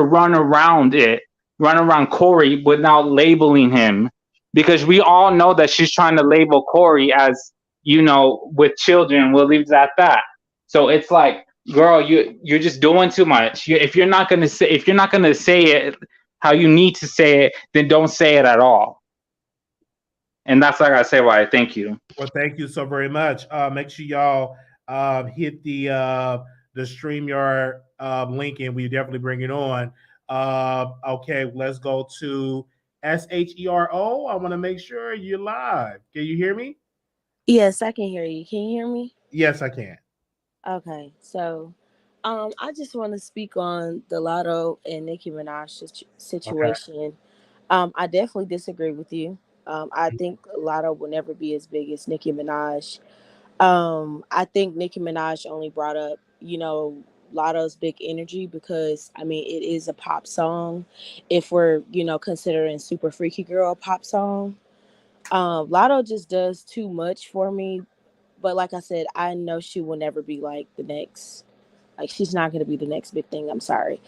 run around Cory without labeling him, because we all know that she's trying to label Cory as, with children. We'll leave it at that. So it's like, girl, you're just doing too much. If you're not gonna say it how you need to say it, then don't say it at all. And that's what I gotta say. Why? Thank you. Well, thank you so very much. Make sure y'all hit the StreamYard link, and we definitely bring it on. Okay, let's go to SHERO. I want to make sure you're live. Can you hear me? Yes, I can hear you. Can you hear me? Yes, I can. Okay, so I just want to speak on the Lotto and Nicki Minaj situation. Okay. I definitely disagree with you. I think Lotto will never be as big as Nicki Minaj. I think Nicki Minaj only brought up, Lotto's big energy because, I mean, it is a pop song. If we're, considering Super Freaky Girl a pop song, Lotto just does too much for me. But like I said, I know she will never be like the next. Like, she's not going to be the next big thing. I'm sorry.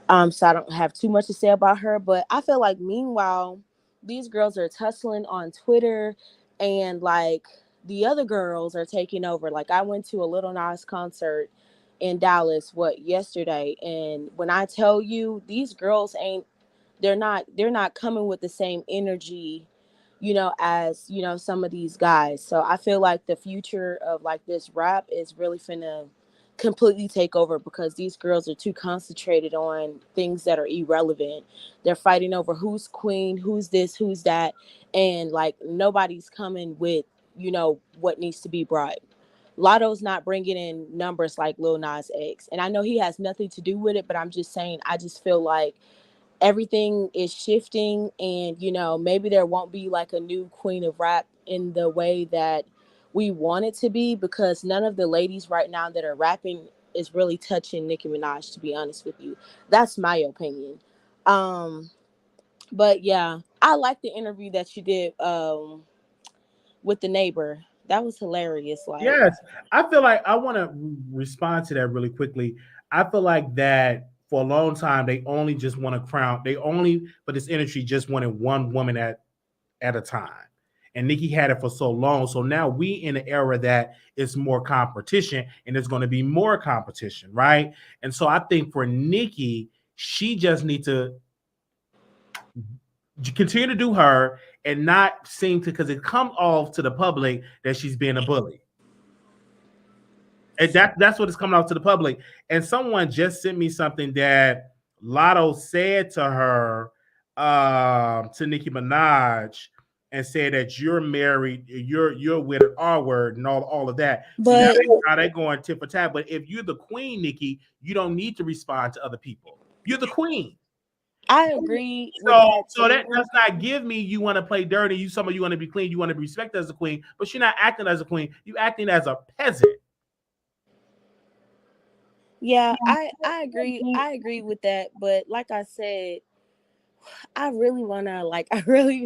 So I don't have too much to say about her. But I feel like, meanwhile, these girls are tussling on Twitter, and like the other girls are taking over. Like, I went to a Lil Nas concert in Dallas yesterday, and when I tell you, these girls they're not coming with the same energy, as some of these guys. So I feel like the future of like this rap is really finna completely take over because these girls are too concentrated on things that are irrelevant. They're fighting over who's queen, who's this, who's that, and like nobody's coming with what needs to be brought. Lotto's not bringing in numbers like Lil Nas X, and I know he has nothing to do with it, but I'm just saying, I just feel like everything is shifting, and maybe there won't be like a new queen of rap in the way that we want it to be, because none of the ladies right now that are rapping is really touching Nicki Minaj, to be honest with you. That's my opinion. But yeah, I like the interview that you did with the neighbor. That was hilarious. Like, yes, I feel like I want to respond to that really quickly. I feel like that for a long time they only just want a crown. They only, for this industry, just wanted one woman at a time. And Nicki had it for so long. So now we in an era that is more competition, and there's going to be more competition, right? And so I think for Nicki, she just needs to continue to do her and not seem to, because it comes off to the public that she's being a bully. And that's what is coming out to the public. And someone just sent me something that Lotto said to her, to Nicki Minaj, and said that you're married, you're with an R word and all of that. But so now they're going tit for tat. But if you're the queen, Nicki, you don't need to respond to other people. You're the queen. I agree. So that does not give me you want to play dirty. You want to be clean. You want to be respected as a queen, but you're not acting as a queen. You're acting as a peasant. Yeah, I agree. I agree with that. But like I said, I really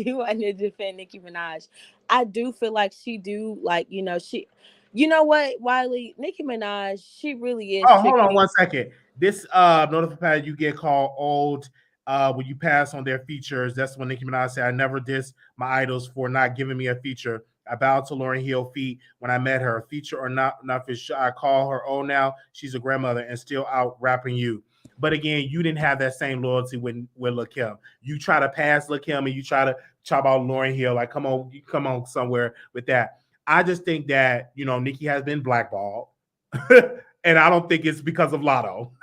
do want to defend Nicki Minaj. I do feel like she do, like, she, you know what, Wiley, Nicki Minaj, she really is. Oh, hold on one second. This notification you get called old when you pass on their features. That's when Nicki Minaj said, I never diss my idols for not giving me a feature. I bowed to Lauryn Hill feet when I met her. Feature or not for sure. I call her old now. She's a grandmother and still out rapping you. But again, you didn't have that same loyalty with Lil' Kim. You try to pass Lil' Kim and you try to chop out Lauryn Hill. Like, come on somewhere with that. I just think that, Nicki has been blackballed. And I don't think it's because of Lotto.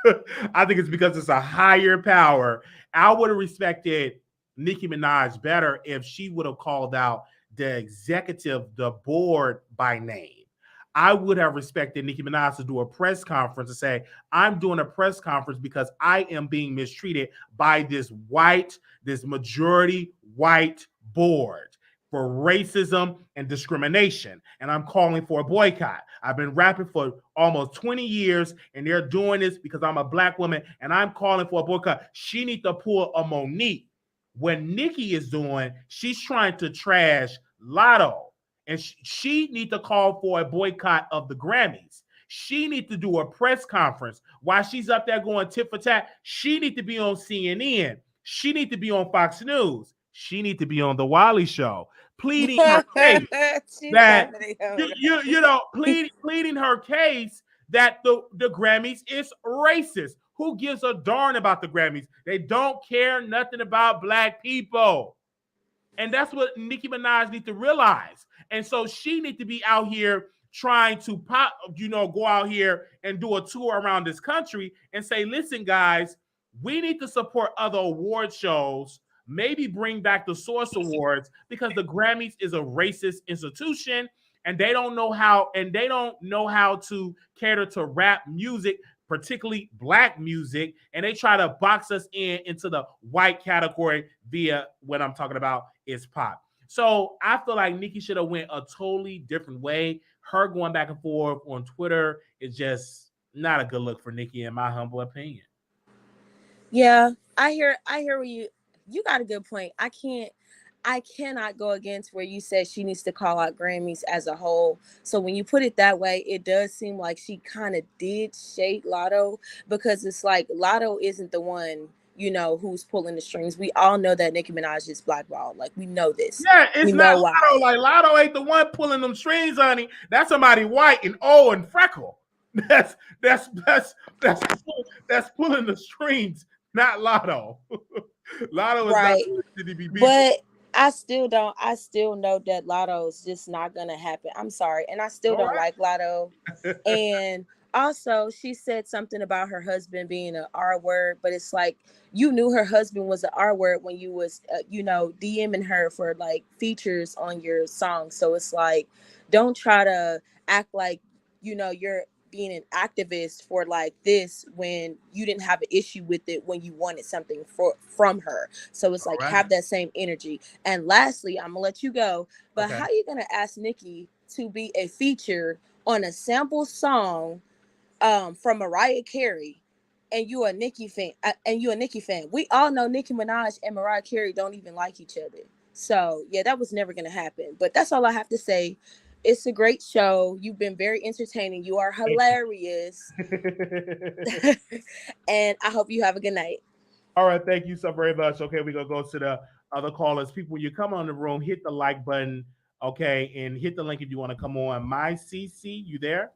I think it's because it's a higher power. I would have respected Nicki Minaj better if she would have called out the executive, the board by name. I would have respected Nicki Minaj to do a press conference and say, I'm doing a press conference because I am being mistreated by this majority white board for racism and discrimination. And I'm calling for a boycott. I've been rapping for almost 20 years and they're doing this because I'm a black woman and I'm calling for a boycott. She needs to pull a Monique. What Nicki is doing, she's trying to trash Lotto. And she needs to call for a boycott of the Grammys. She needs to do a press conference while she's up there going tit for tat. She needs to be on CNN. She needs to be on Fox News. She needs to be on the Wiley Show, pleading her case that pleading her case that the Grammys is racist. Who gives a darn about the Grammys? They don't care nothing about black people. And that's what Nicki Minaj needs to realize. And so she needs to be out here trying to go out here and do a tour around this country and say, listen, guys, we need to support other award shows, maybe bring back the Source Awards, because the Grammys is a racist institution and they don't know how to cater to rap music, particularly black music, and they try to box us into the white category via what I'm talking about is pop. So I feel like Nicki should have went a totally different way. Her going back and forth on Twitter is just not a good look for Nicki, in my humble opinion. Yeah, I hear what you got a good point. I cannot go against where you said she needs to call out Grammys as a whole. So when you put it that way, it does seem like she kind of did shade Lotto, because it's like Lotto isn't the one, who's pulling the strings. We all know that Nicki Minaj is blackballed. Like, we know this. Yeah, it's we not know why. Lotto. Like, Lotto ain't the one pulling them strings, honey. That's somebody white and old and freckle. That's pulling the strings, not Lotto. Lotto is right. not to be beat. But I still know that Lotto is just not gonna happen. I'm sorry. And I still don't like Lotto. And also she said something about her husband being an R word, but it's like, you knew her husband was an R word when you was DMing her for like features on your song. So it's like, don't try to act like you're being an activist for like this when you didn't have an issue with it when you wanted something from her. So it's like, have that same energy. And lastly, I'm gonna let you go, but how are you gonna ask Nicki to be a feature on a sample song from Mariah Carey, and you a Nicki fan? We all know Nicki Minaj and Mariah Carey don't even like each other. So yeah, that was never gonna happen. But that's all I have to say. It's a great show. You've been very entertaining. You are hilarious. And I hope you have a good night. All right. Thank you so very much. Okay, we're going to go to the other callers. People, when you come on the room, hit the like button, okay, and hit the link if you want to come on. My CC, you there?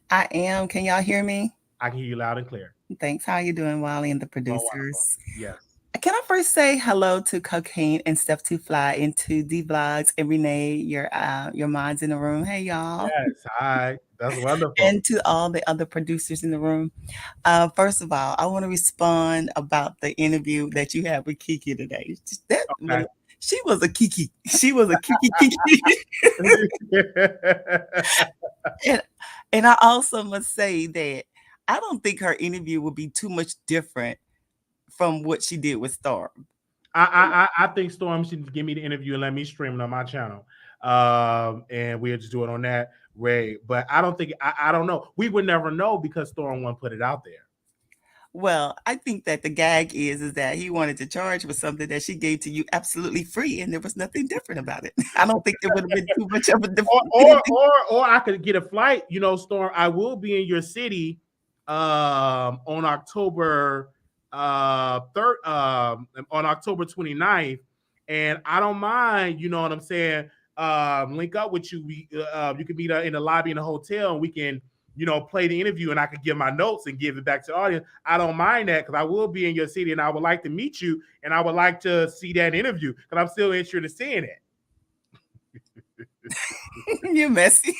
I am. Can y'all hear me? I can hear you loud and clear. Thanks. How are you doing, Wiley, and the producers? Yes. Can I first say hello to Cocaine and Steph to Fly into the vlogs and Renee, your minds in the room. Hey, y'all. Yes, hi. That's wonderful. And to all the other producers in the room. First of all, I want to respond about the interview that you had with Kiki today. She was a Kiki. She was a Kiki. and I also must say that I don't think her interview would be too much different from what she did with Storm. I think Storm should give me the interview and let me stream it on my channel. And we'll just do it on that way. But I don't think I don't know. We would never know because Storm won't put it out there. Well, I think that the gag is that he wanted to charge for something that she gave to you absolutely free, and there was nothing different about it. I don't think there would have been too much of a difference. Or I could get a flight. Storm, I will be in your city on October third on October 29th, and I don't mind, you know what I'm saying, link up with you. You can meet in the lobby in the hotel, and we can, you know, play the interview, and I could give my notes and give it back to the audience. I don't mind that because I will be in your city, and I would like to meet you, and I would like to see that interview because I'm still interested in seeing it. You're messy.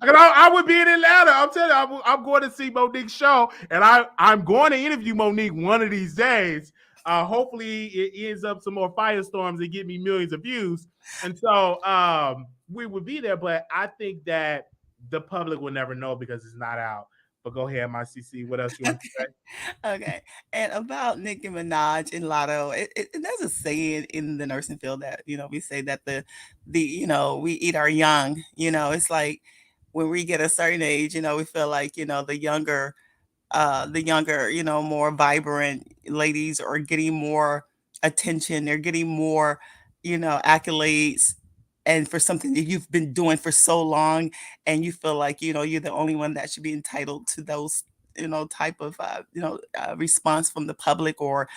I would be in Atlanta. I'm telling you, I'm going to see Monique's show, and I'm going to interview Monique one of these days. Hopefully, it ends up some more firestorms and get me millions of views. And so we would be there, but I think that the public will never know because it's not out. But go ahead, my CC. What else you want to say? Okay. And about Nicki Minaj and Lotto, there's a saying in the nursing field that, you know, we say that the you know, we eat our young. You know, it's like when we get a certain age, you know, we feel like, you know, the younger, you know, more vibrant ladies are getting more attention. They're getting more, you know, accolades. And for something that you've been doing for so long, and you feel like, you know, you're the only one that should be entitled to those, you know, type of, response from the public or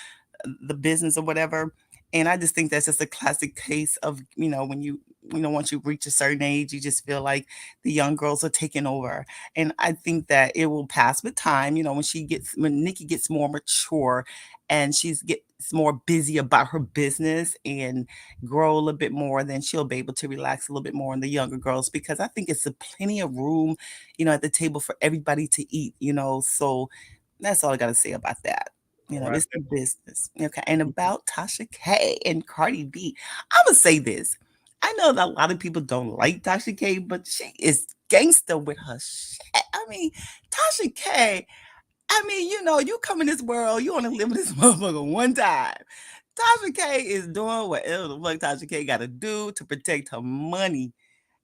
the business or whatever. And I just think that's just a classic case of, you know, when you know, once you reach a certain age, you just feel like the young girls are taking over. And I think that it will pass with time, you know, when Nikki gets more mature and gets more busy about her business and grow a little bit more, then she'll be able to relax a little bit more on the younger girls, because I think it's a plenty of room, you know, at the table for everybody to eat, you know. So that's all I got to say about that. You know, Right. it's the business. Okay. And about Tasha K and Cardi B, I'm going to say this. I know that a lot of people don't like Tasha K, but she is gangster with her shit. I mean, Tasha K, I mean, you know, you come in this world, you only live in this motherfucker one time. Tasha K is doing whatever the fuck Tasha K got to do to protect her money.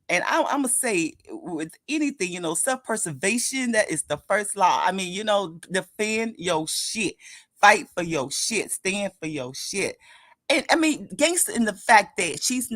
And I'm going to say, with anything, you know, self-preservation, that is the first law. I mean, you know, defend your shit. Fight for your shit. Stand for your shit. And I mean, gangster in the fact that she's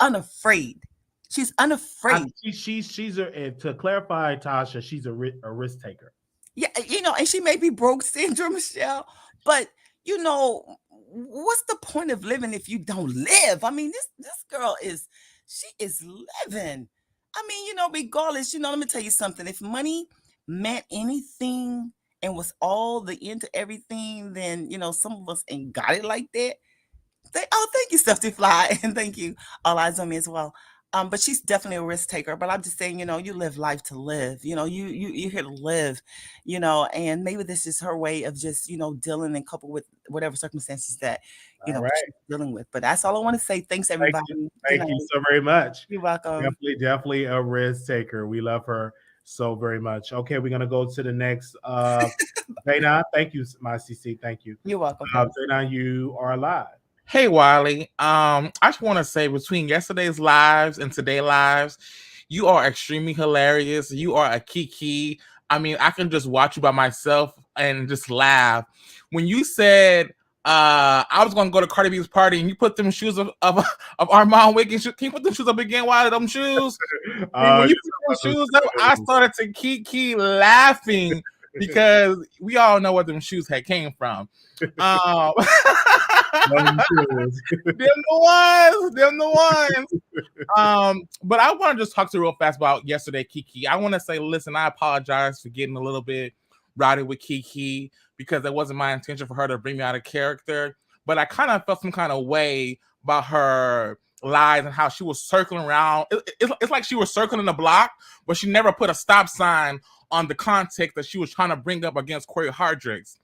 unafraid. She's unafraid. To clarify, Tasha, she's a risk taker. Yeah, you know, and she may be broke syndrome, Michelle, but you know, what's the point of living if you don't live? I mean, this girl she is living. I mean, you know, regardless, you know, let me tell you something. If money meant anything and was all the end to everything, then, you know, some of us ain't got it like that. Thank you, Stuff to Fly, and thank you, All Eyes on Me as well. But she's definitely a risk taker. But I'm just saying, you know, you live life to live. You know, you're here to live. You know, and maybe this is her way of just, you know, dealing and coupled with whatever circumstances that, you know, she's dealing with. But that's all I want to say. Thanks, everybody. Thank you so very much. You're welcome. Definitely a risk taker. We love her so very much. Okay, we're gonna go to the next. Zayna, thank you, my CC. Thank you. You're welcome. Zayna, you are live. Hey, Wiley. I just want to say, between yesterday's lives and today's lives, you are extremely hilarious. You are a kiki. I mean, I can just watch you by myself and just laugh. When you said I was going to go to Cardi B's party and you put them shoes of Armand Wiggins, can you put them shoes up again, Wiley, them shoes? When you put them shoes up, I started to kiki laughing because we all know where them shoes had came from. Them the ones. But I want to just talk to you real fast about yesterday, Kiki. I want to say, listen, I apologize for getting a little bit rowdy with Kiki because it wasn't my intention for her to bring me out of character. But I kind of felt some kind of way about her lies and how she was circling around. It's like she was circling the block, but she never put a stop sign on the context that she was trying to bring up against Cory Hardrict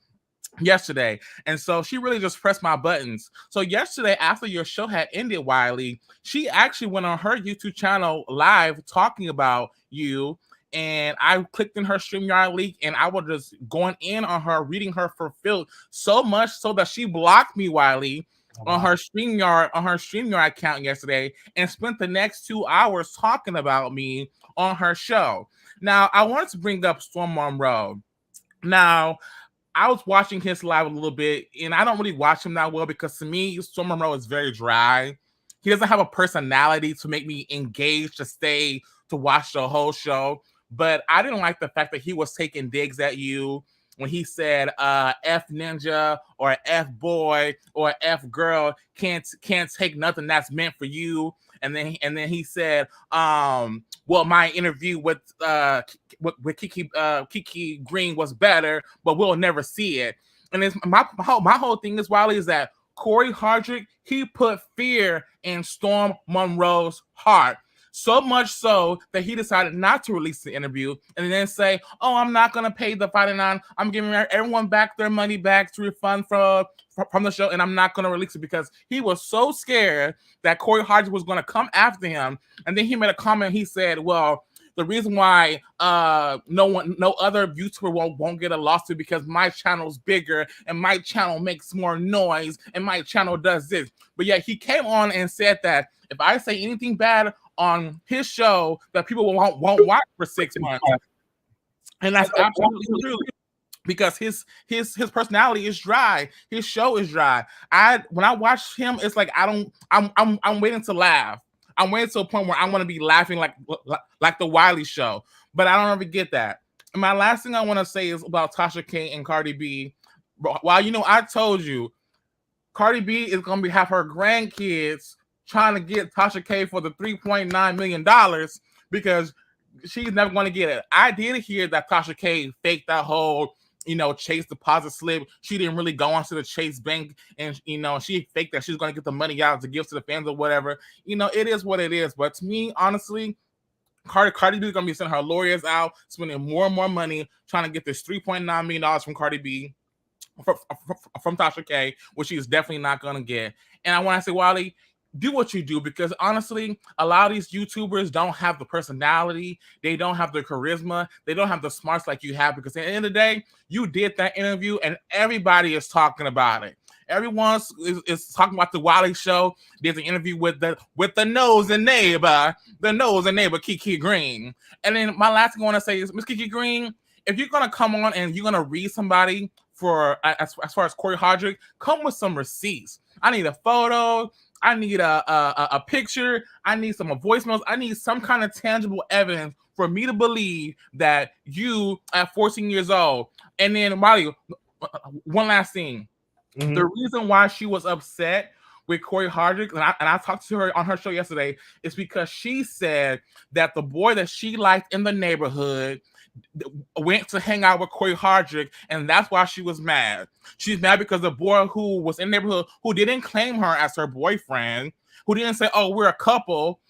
yesterday. And so she really just pressed my buttons. So yesterday, after your show had ended, Wiley, she actually went on her YouTube channel live talking about you. And I clicked in her StreamYard link and I was just going in on her, reading her for filth, so much so that she blocked me, Wiley, on her StreamYard account yesterday and spent the next 2 hours talking about me on her show. Now, I wanted to bring up Storm Monroe. Now, I was watching his live a little bit, and I don't really watch him that well because to me, Storm Monroe is very dry. He doesn't have a personality to make me engage to stay to watch the whole show. But I didn't like the fact that he was taking digs at you. when he said F ninja or F boy or F girl can't take nothing that's meant for you. And then he said, well, my interview with Kiki Green was better, but we'll never see it. And it's my whole thing is, Wiley, is that Cory Hardrict, he put fear in Storm Monroe's heart. So much so that he decided not to release the interview and then say, oh, I'm not going to pay the $59. I'm giving everyone back their money back to refund from the show, and I'm not going to release it because he was so scared that Cory Hardrict was going to come after him. And then he made a comment. He said, well, the reason why no other YouTuber won't get a lawsuit because my channel's bigger and my channel makes more noise and my channel does this. But yet he came on and said that if I say anything bad on his show, that people won't watch for 6 months. And that's absolutely true. Because his personality is dry, his show is dry. When I watch him, it's like I'm waiting to laugh. I'm waiting to a point where I want to be laughing like the Wiley Show, but I don't ever get that. And my last thing I want to say is about Tasha K and Cardi B. While I told you, Cardi B is going to have her grandkids trying to get Tasha K for the $3.9 million because she's never going to get it. I did hear that Tasha K faked that whole Chase deposit slip. She didn't really go onto the Chase bank and, she faked that she's going to get the money out to give to the fans or whatever. It is what it is. But to me, honestly, Cardi B is going to be sending her lawyers out, spending more and more money trying to get this $3.9 million from Cardi B, from Tasha K, which she's definitely not going to get. And I want to say, Wiley, do what you do, because honestly, a lot of these YouTubers don't have the personality, they don't have the charisma, they don't have the smarts like you have, because at the end of the day, you did that interview and everybody is talking about it. Everyone is talking about the Wiley Show. There's an interview with the nose and neighbor Kiki Green. And then my last thing I want to say is, Miss Kiki Green, if you're gonna come on and you're gonna read somebody for as far as Cory Hardrict, come with some receipts. I need a photo. I need a picture. I need some voicemails. I need some kind of tangible evidence for me to believe that you at 14 years old. And then, Molly, one last thing. Mm-hmm. The reason why she was upset with Cory Hardrict, and I talked to her on her show yesterday, is because she said that the boy that she liked in the neighborhood went to hang out with Cory Hardrict, and that's why she was mad. She's mad because the boy who was in the neighborhood, who didn't claim her as her boyfriend, who didn't say, "Oh, we're a couple,"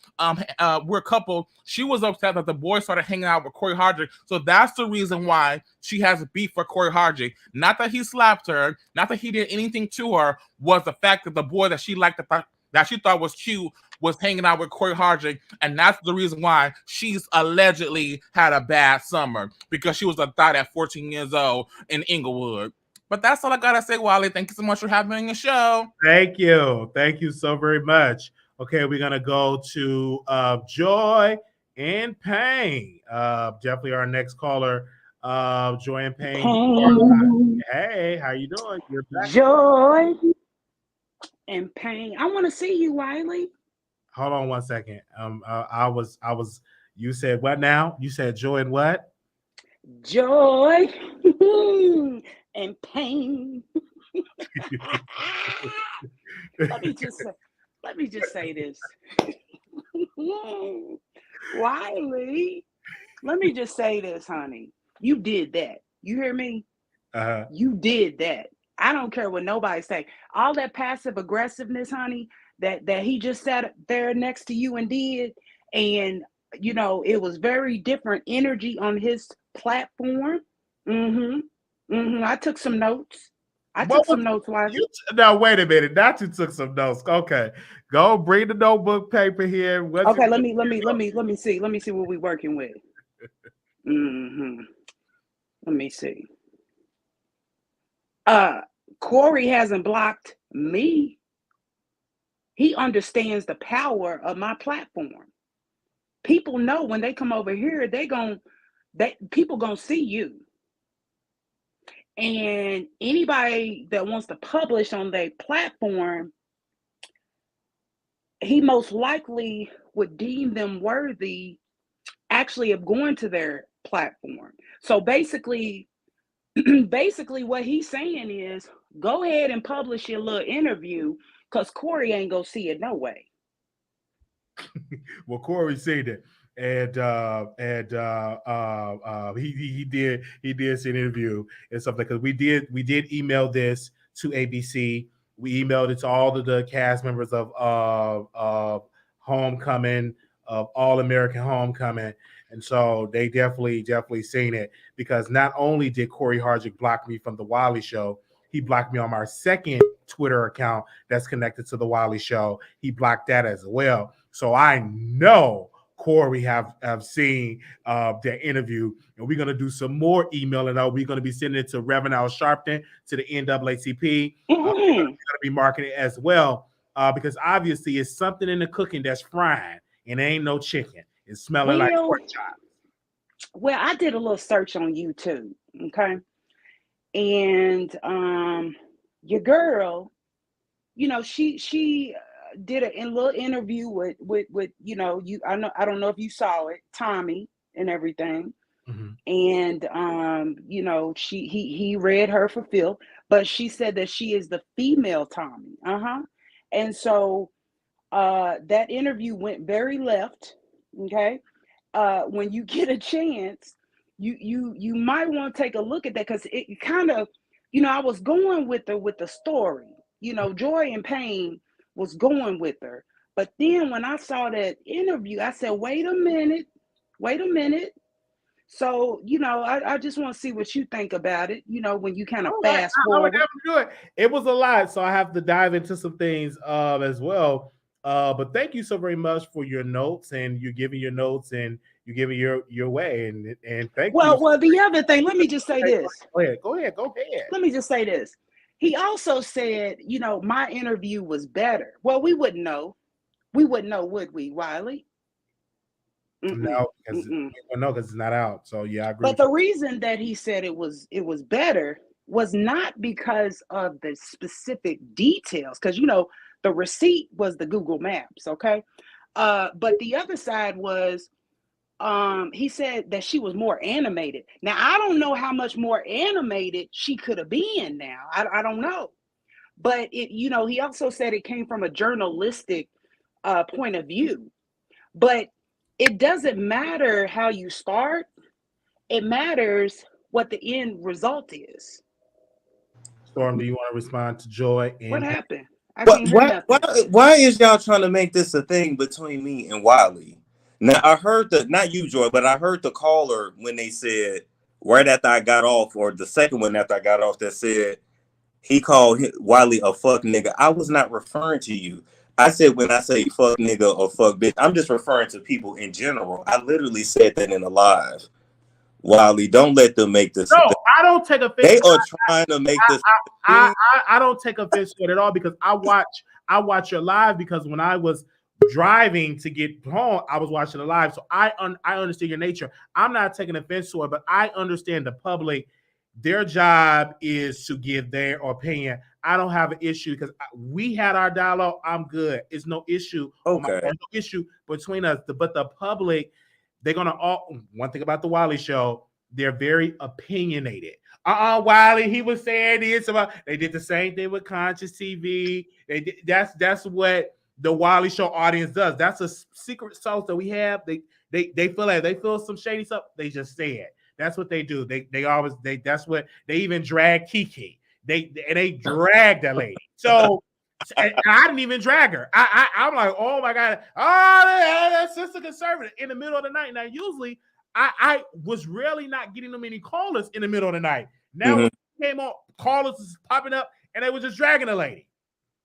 she was upset that the boy started hanging out with Cory Hardrict. So that's the reason why she has beef for Cory Hardrict. Not that he slapped her, not that he did anything to her, was the fact that the boy that she liked, that she thought was cute, was hanging out with Cory Hardrict, and that's the reason why she's allegedly had a bad summer, because she was a thought at 14 years old in Inglewood. But that's all I gotta say, Wiley. Thank you so much for having me on your show. Thank you so very much. Okay, we're gonna go to Joy and Pain. Definitely our next caller. Joy and Pain. Hey, how you doing? You're back. Joy and Pain. I want to see you, Wiley. Hold on one second. You said what now? You said Joy and what? Joy and Pain. Let me just say this. Wiley, let me just say this, honey. You did that. You hear me? Uh-huh. You did that. I don't care what nobody say. All that passive aggressiveness, honey, that he just sat there next to you and did, and it was very different energy on his platform. I took some notes. Wiley. Now wait a minute. Not you took some notes. Okay, go bring the notebook paper here. Okay, let me see. Let me see what we're working with. Let me see. Cory hasn't blocked me. He understands the power of my platform. People know when they come over here, people gonna see you. And anybody that wants to publish on their platform, he most likely would deem them worthy actually of going to their platform. So basically, basically what he's saying is go ahead and publish your little interview because Cory ain't gonna see it no way. Well, Cory said it, and he did see an interview and stuff like, because we did email this to ABC. We emailed it to all of the cast members of Homecoming, of All American Homecoming, and so they definitely seen it, because not only did Cory Hardrict block me from the Wiley Show, he blocked me on my second Twitter account that's connected to the Wiley Show. He blocked that as well. So I know Cory have seen their interview, and we're going to do some more emailing. We're going to be sending it to Reverend Al Sharpton, to the NAACP. We're going to be marketing it as well, because obviously it's something in the cooking that's frying, and it ain't no chicken. It's smelling like pork chops. Well, I did a little search on YouTube, okay? And your girl, she did a little interview with I don't know if you saw it, Tommy and everything. And he read her for filth, but she said that she is the female Tommy. And so that interview went very left. Okay. When you get a chance, you might want to take a look at that, because it kind of, I was going with the story, Joy and Pain was going with her. But then when I saw that interview, I said, wait a minute. So, I just want to see what you think about it, when you kind of fast forward. It was a lot, so I have to dive into some things as well. But thank you so very much for your notes, and you're giving your notes, and you're giving your way, and thank you. Well, the other thing, let me just say this. Go ahead. Let me just say this. He also said, my interview was better. Well, we wouldn't know. Would we, Wiley? No, because it's not out. So yeah, I agree. But the reason that he said it was better was not because of the specific details, because the receipt was the Google Maps, okay? But the other side was, he said that she was more animated. Now, I don't know how much more animated she could have been now. I don't know. But he also said it came from a journalistic point of view. But it doesn't matter how you start. It matters what the end result is. Storm, do you want to respond to Joy? What happened? Why is y'all trying to make this a thing between me and Wiley? Now, I heard not you, Joy, but I heard the caller when they said, right after I got off, or the second one after I got off, that said he called Wiley a fuck nigga. I was not referring to you. I said, when I say fuck nigga or fuck bitch, I'm just referring to people in general. I literally said that in a live. Wiley, don't let them make this. No, I don't take offense. They are trying to make this. I don't take offense to it at all, because I watch your live, because when I was driving to get home, I was watching the live, so I understand your nature. I'm not taking offense to it, but I understand the public. Their job is to give their opinion. I don't have an issue, because we had our dialogue. I'm good. It's no issue. Okay. No issue between us. But the public, they're gonna one thing about the Wiley Show, they're very opinionated. Wiley, he was saying this about. They did the same thing with Conscious TV. That's what the Wiley Show audience does. That's a secret sauce that we have. They feel some shady stuff. They just say it. That's what they do. That's what they even drag Kiki. They drag that lady. So and I didn't even drag her. I'm like, oh my God, that's sister conservative in the middle of the night. Now, usually I was really not getting them any callers in the middle of the night. Now when it came on, callers was popping up, and they were just dragging the lady.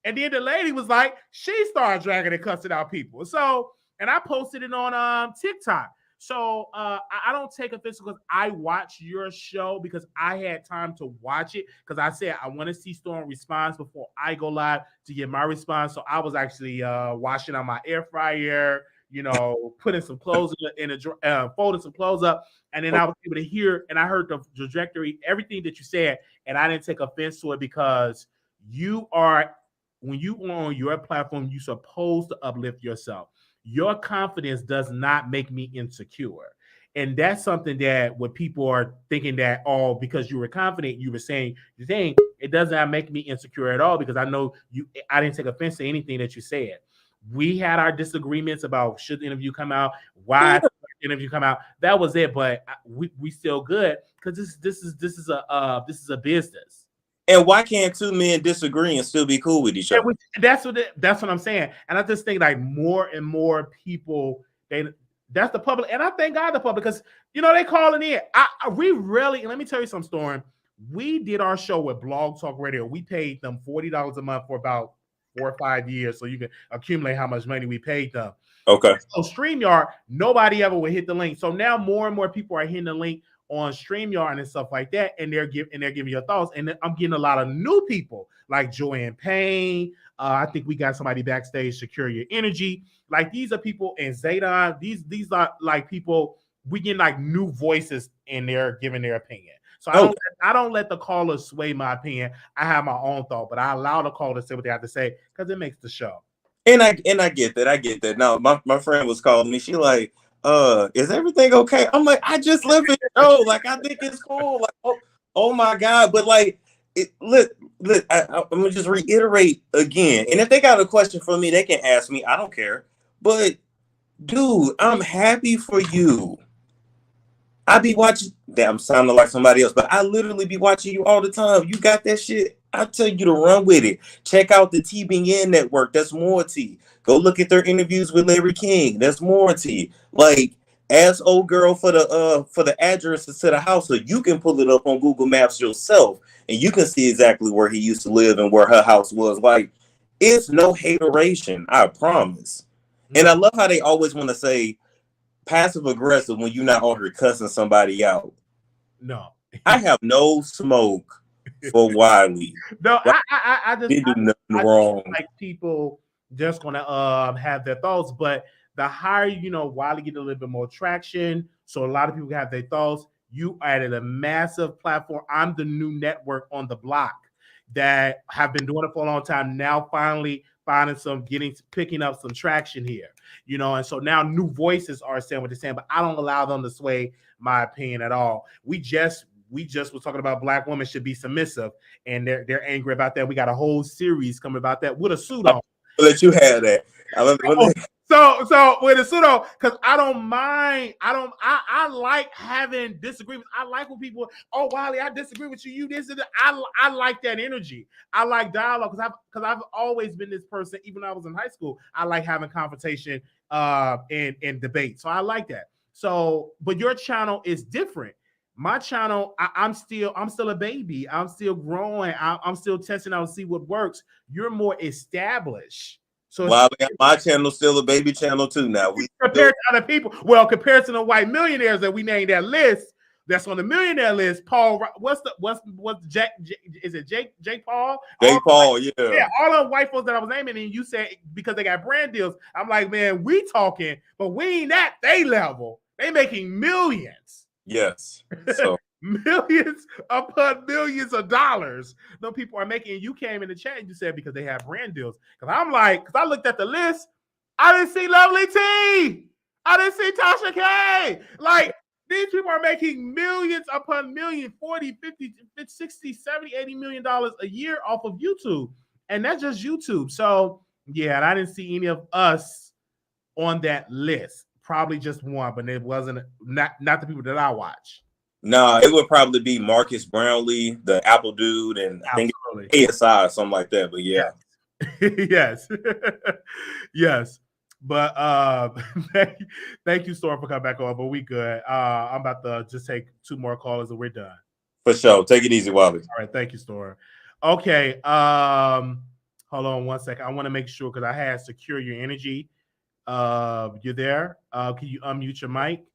And then the lady was like, she started dragging and cussing out people. So, and I posted it on TikTok. So I don't take offense, because I watch your show, because I had time to watch it, because I said I want to see Storm response before I go live to get my response. So I was actually washing on my air fryer, putting some clothes in a folding some clothes up, and then I was able to hear, and I heard the trajectory, everything that you said, and I didn't take offense to it, because when you on your platform, you're supposed to uplift yourself. Your confidence does not make me insecure. And that's something that when people are thinking that, oh, because you were confident, you were saying the thing, it does not make me insecure at all, because I know I didn't take offense to anything that you said. We had our disagreements about should the interview come out, why the interview come out. That was it, but we still good, because this is a business. And why can't two men disagree and still be cool with each other? That's what I'm saying. And I just think like more and more people, that's the public, and I thank God the public, because they calling in. We really, let me tell you some story. We did our show with Blog Talk Radio. We paid them $40 a month for about 4 or 5 years, so you can accumulate how much money we paid them. Okay. So StreamYard, nobody ever would hit the link. So now more and more people are hitting the link on StreamYard and stuff like that, and they're giving your thoughts. And I'm getting a lot of new people like Joanne Payne. I think we got somebody backstage, Secure Your Energy. Like these are people, and Zaydan. These are like people. We get like new voices, and they're giving their opinion. So I don't let the callers sway my opinion. I have my own thought, but I allow the caller to say what they have to say because it makes the show. And I get that. I get that. Now my friend was calling me. She like, is everything okay? I'm like, I just left the show. Like, I think it's cool. Like, oh my God. But like, I'm gonna just reiterate again. And if they got a question for me, they can ask me. I don't care. But dude, I'm happy for you. I be watching. I'm sounding like somebody else, but I literally be watching you all the time. You got that shit. I tell you to run with it. Check out the TBN network. That's more tea. Go look at their interviews with Larry King. That's more tea. Like, ask old girl for the addresses to the house, so you can pull it up on Google Maps yourself, and you can see exactly where he used to live and where her house was. Like, it's no hateration. I promise. And I love how they always want to say passive aggressive when you're not already cussing somebody out. No, I have no smoke for Wiley. No, I just didn't do nothing wrong. Like people just gonna have their thoughts, but the higher Wiley get a little bit more traction, so a lot of people have their thoughts. You added a massive platform. I'm the new network on the block that have been doing it for a long time. Now finally picking up some traction here, and so now new voices are saying what they're saying, but I don't allow them to sway my opinion at all. We just was talking about black women should be submissive, and they're angry about that. We got a whole series coming about that with a suit on. I'll let you have that. So with a suit on, because I don't mind. I like having disagreements. I like when people, oh Wiley, I disagree with you. You this and that. I like that energy. I like dialogue because I've always been this person. Even when I was in high school, I like having confrontation and debate. So I like that. So, but your channel is different. My channel, I'm still a baby. I'm still growing. I'm still testing out to see what works. You're more established. So my channel's still a baby channel too. Now we compared to other people. Well, compared to the white millionaires that we named that list, that's on the millionaire list. Paul, what's Jack? Is it Jake Paul? Paul, yeah. All the white folks that I was naming, and you said because they got brand deals. I'm like, man, we talking, but we ain't at they level. They making millions. Yes. So millions upon millions of dollars. No people are making. You came in the chat and you said because they have brand deals. Because I'm like, because I looked at the list, I didn't see Lovely T. I didn't see Tasha K. Like these people are making millions upon millions, 40, 50, 60, 70, 80 million dollars a year off of YouTube. And that's just YouTube. So yeah, and I didn't see any of us on that list. Probably just one, but it wasn't not the people that I watch. No, it would probably be Marcus Brownlee, the Apple dude, and I think ASI or something like that. But yeah. Yes. Yes. But thank you, Storm, for coming back on. But we good. I'm about to just take 2 more callers and we're done. For sure. Take it easy, Wiley. All right, thank you, Storm. Okay. Hold on one second. I want to make sure because I had Secure Your Energy. You're there. Can you unmute your mic?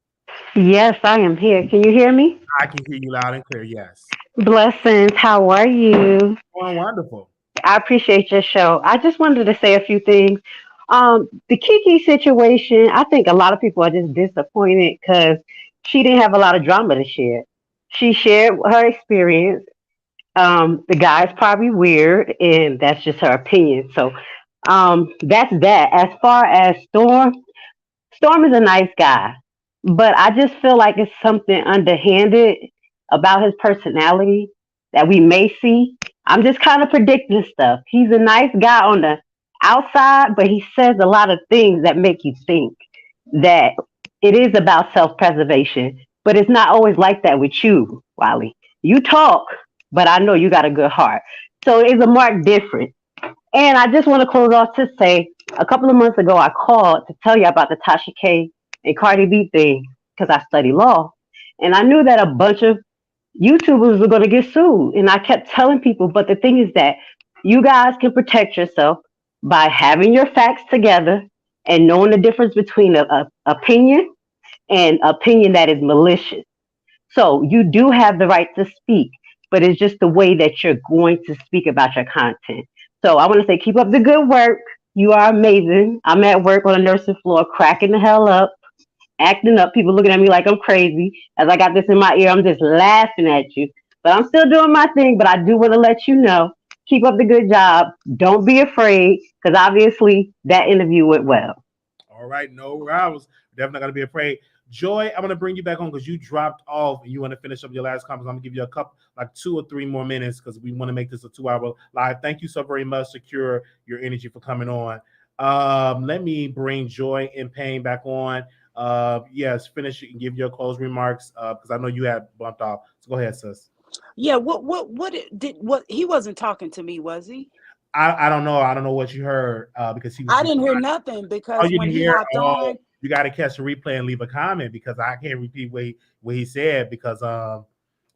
Yes, I am here. Can you hear me? I can hear you loud and clear. Yes. Blessings. How are you? Oh, wonderful. I appreciate your show. I just wanted to say a few things. The Kiki situation, I think a lot of people are just disappointed because she didn't have a lot of drama to share. She shared her experience. The guy's probably weird, and that's just her opinion. So that's that. As far as Storm is a nice guy. but I just feel like it's something underhanded about his personality that we may see. I'm just kind of predicting stuff. He's a nice guy on the outside, but he says a lot of things that make you think that it is about self preservation. But it's not always like that with you, Wiley. You talk, but I know you got a good heart. So it's a marked difference. And I just want to close off to say a couple of months ago, I called to tell you about the Tasha K and Cardi B thing because I study law. And I knew that a bunch of YouTubers were going to get sued. And I kept telling people, but the thing is that you guys can protect yourself by having your facts together and knowing the difference between a opinion and opinion that is malicious. So you do have the right to speak, but it's just the way that you're going to speak about your content. So I want to say, keep up the good work. You are amazing. I'm at work on a nursing floor, cracking the hell up, acting up. People looking at me like I'm crazy. As I got this in my ear, I'm just laughing at you. But I'm still doing my thing. But I do want to let you know, keep up the good job. Don't be afraid, because obviously that interview went well. All right, no, I was definitely not gonna be afraid. Joy, I'm gonna bring you back on because you dropped off and you want to finish up your last comments. I'm gonna give you a couple, like 2 or 3 more minutes because we want to make this a 2-hour live. Thank you so very much, Secure Your Energy, for coming on. Let me bring Joy and Pain back on. Yes, finish it and give your closing remarks because I know you had bumped off. So go ahead, sis. Yeah, what he wasn't talking to me, was he? I don't know. I don't know what you heard because he was. I didn't hear nothing Oh, because you when didn't he hear? hopped Oh, on, you got to catch the replay and leave a comment because I can't repeat what he said because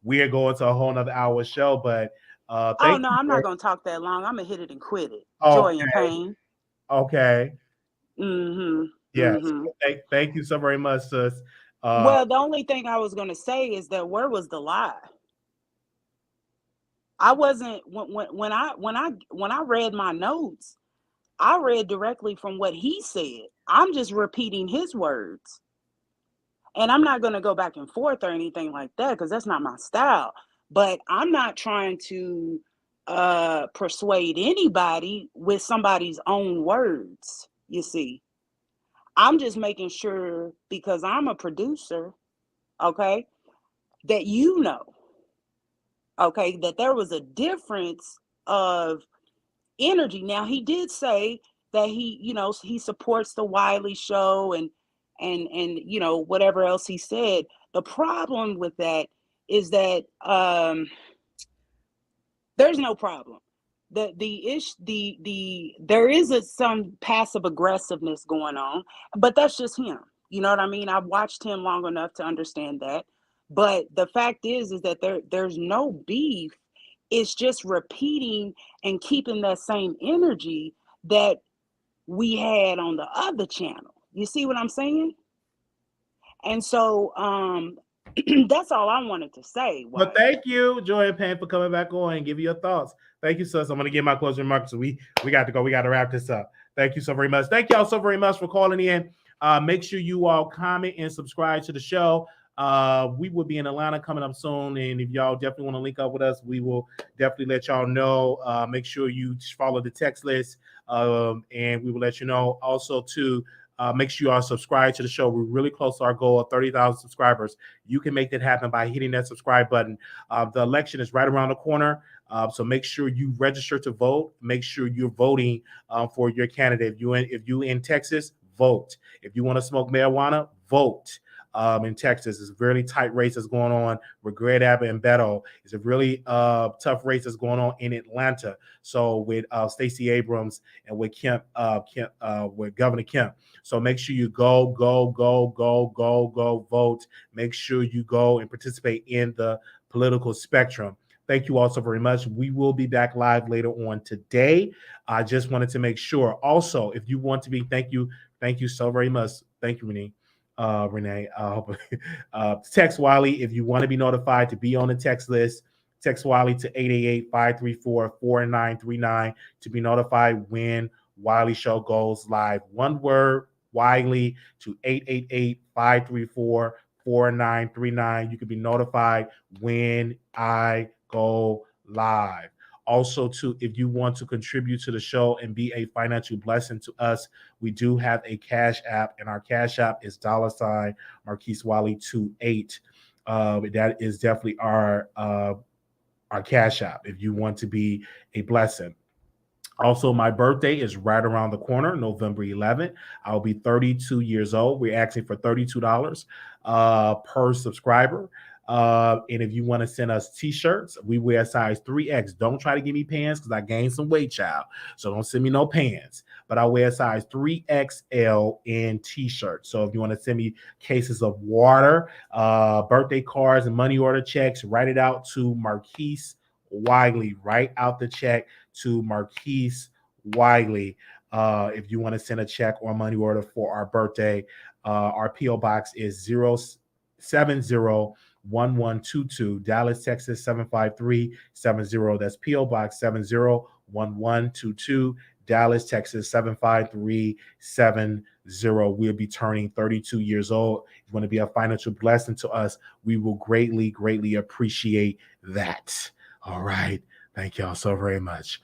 we are going to a whole nother hour show. But oh thank no, you I'm for. not gonna talk that long. I'm gonna hit it and quit it. Joy and Okay, pain. okay, Mm-hmm. yes. Mm-hmm. Thank you so very much, sis. Well, the only thing I was gonna say is that where was the lie? I wasn't when I read my notes, I read directly from what he said. I'm just repeating his words. And I'm not going to go back and forth or anything like that because that's not my style. But I'm not trying to persuade anybody with somebody's own words, you see. I'm just making sure because I'm a producer, okay, that you know, okay, that there was a difference of energy. Now he did say that he supports the Wiley Show and whatever else he said. The problem with that is that there's no problem. There is some passive aggressiveness going on, but that's just him. You know what I mean? I've watched him long enough to understand that. But the fact is that there's no beef. It's just repeating and keeping that same energy that we had on the other channel. You see what I'm saying? And so that's all I wanted to say. Well, thank you, Joy and Pain, for coming back on and give you your thoughts. Thank you, sis. I'm going to give my closing remarks. So we got to go. We got to wrap this up. Thank you so very much. Thank y'all so very much for calling in. Make sure you all comment and subscribe to the show. We will be in Atlanta coming up soon. And if y'all definitely want to link up with us, we will definitely let y'all know. Make sure you follow the text list and we will let you know. Also, too, make sure you are subscribed to the show. We're really close to our goal of 30,000 subscribers. You can make that happen by hitting that subscribe button. The election is right around the corner. So make sure you register to vote. Make sure you're voting for your candidate. If you in Texas, vote. If you want to smoke marijuana, vote. In Texas, it's a really tight race that's going on with Greg Abbott and Beto. It's a really tough race that's going on in Atlanta. So with Stacey Abrams and with with Governor Kemp. So make sure you go vote. Make sure you go and participate in the political spectrum. Thank you all so very much. We will be back live later on today. I just wanted to make sure. Also, if you want to be, thank you so very much. Thank you, Renee. Text Wiley if you want to be notified to be on the text list. Text Wiley to 888-534-4939 to be notified when Wiley Show goes live. One word, Wiley, to 888-534-4939. You can be notified when I go live. Also, if you want to contribute to the show and be a financial blessing to us, we do have a Cash App, and our Cash App is $ Marquis Wiley 28. That is definitely our Cash App if you want to be a blessing. Also, my birthday is right around the corner, November 11th. I'll be 32 years old. We're asking for $32 per subscriber. And if you want to send us t-shirts, we wear size 3X. Don't try to give me pants because I gained some weight, child. So don't send me no pants. But I wear size 3XL in t-shirts. So if you want to send me cases of water, birthday cards, and money order checks, write it out to Marquis Wiley. Write out the check to Marquis Wiley. If you want to send a check or money order for our birthday, our P.O. Box is 0701122, Dallas, Texas 75370. That's P.O. Box 701122, Dallas, Texas 75370. We'll be turning 32 years old. If you want to be a financial blessing to us, we will greatly, greatly appreciate that. All right. Thank y'all so very much.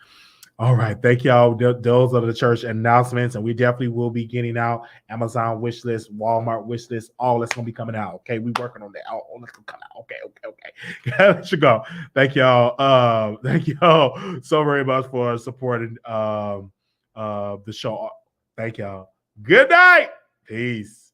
All right. Thank y'all. Those are the church announcements, and we definitely will be getting out Amazon wish list, Walmart wish list. All that's going to be coming out. Okay. We're working on that. All that's going to come out. Okay. Let you go. Thank y'all. Thank y'all so very much for supporting the show. Thank y'all. Good night. Peace.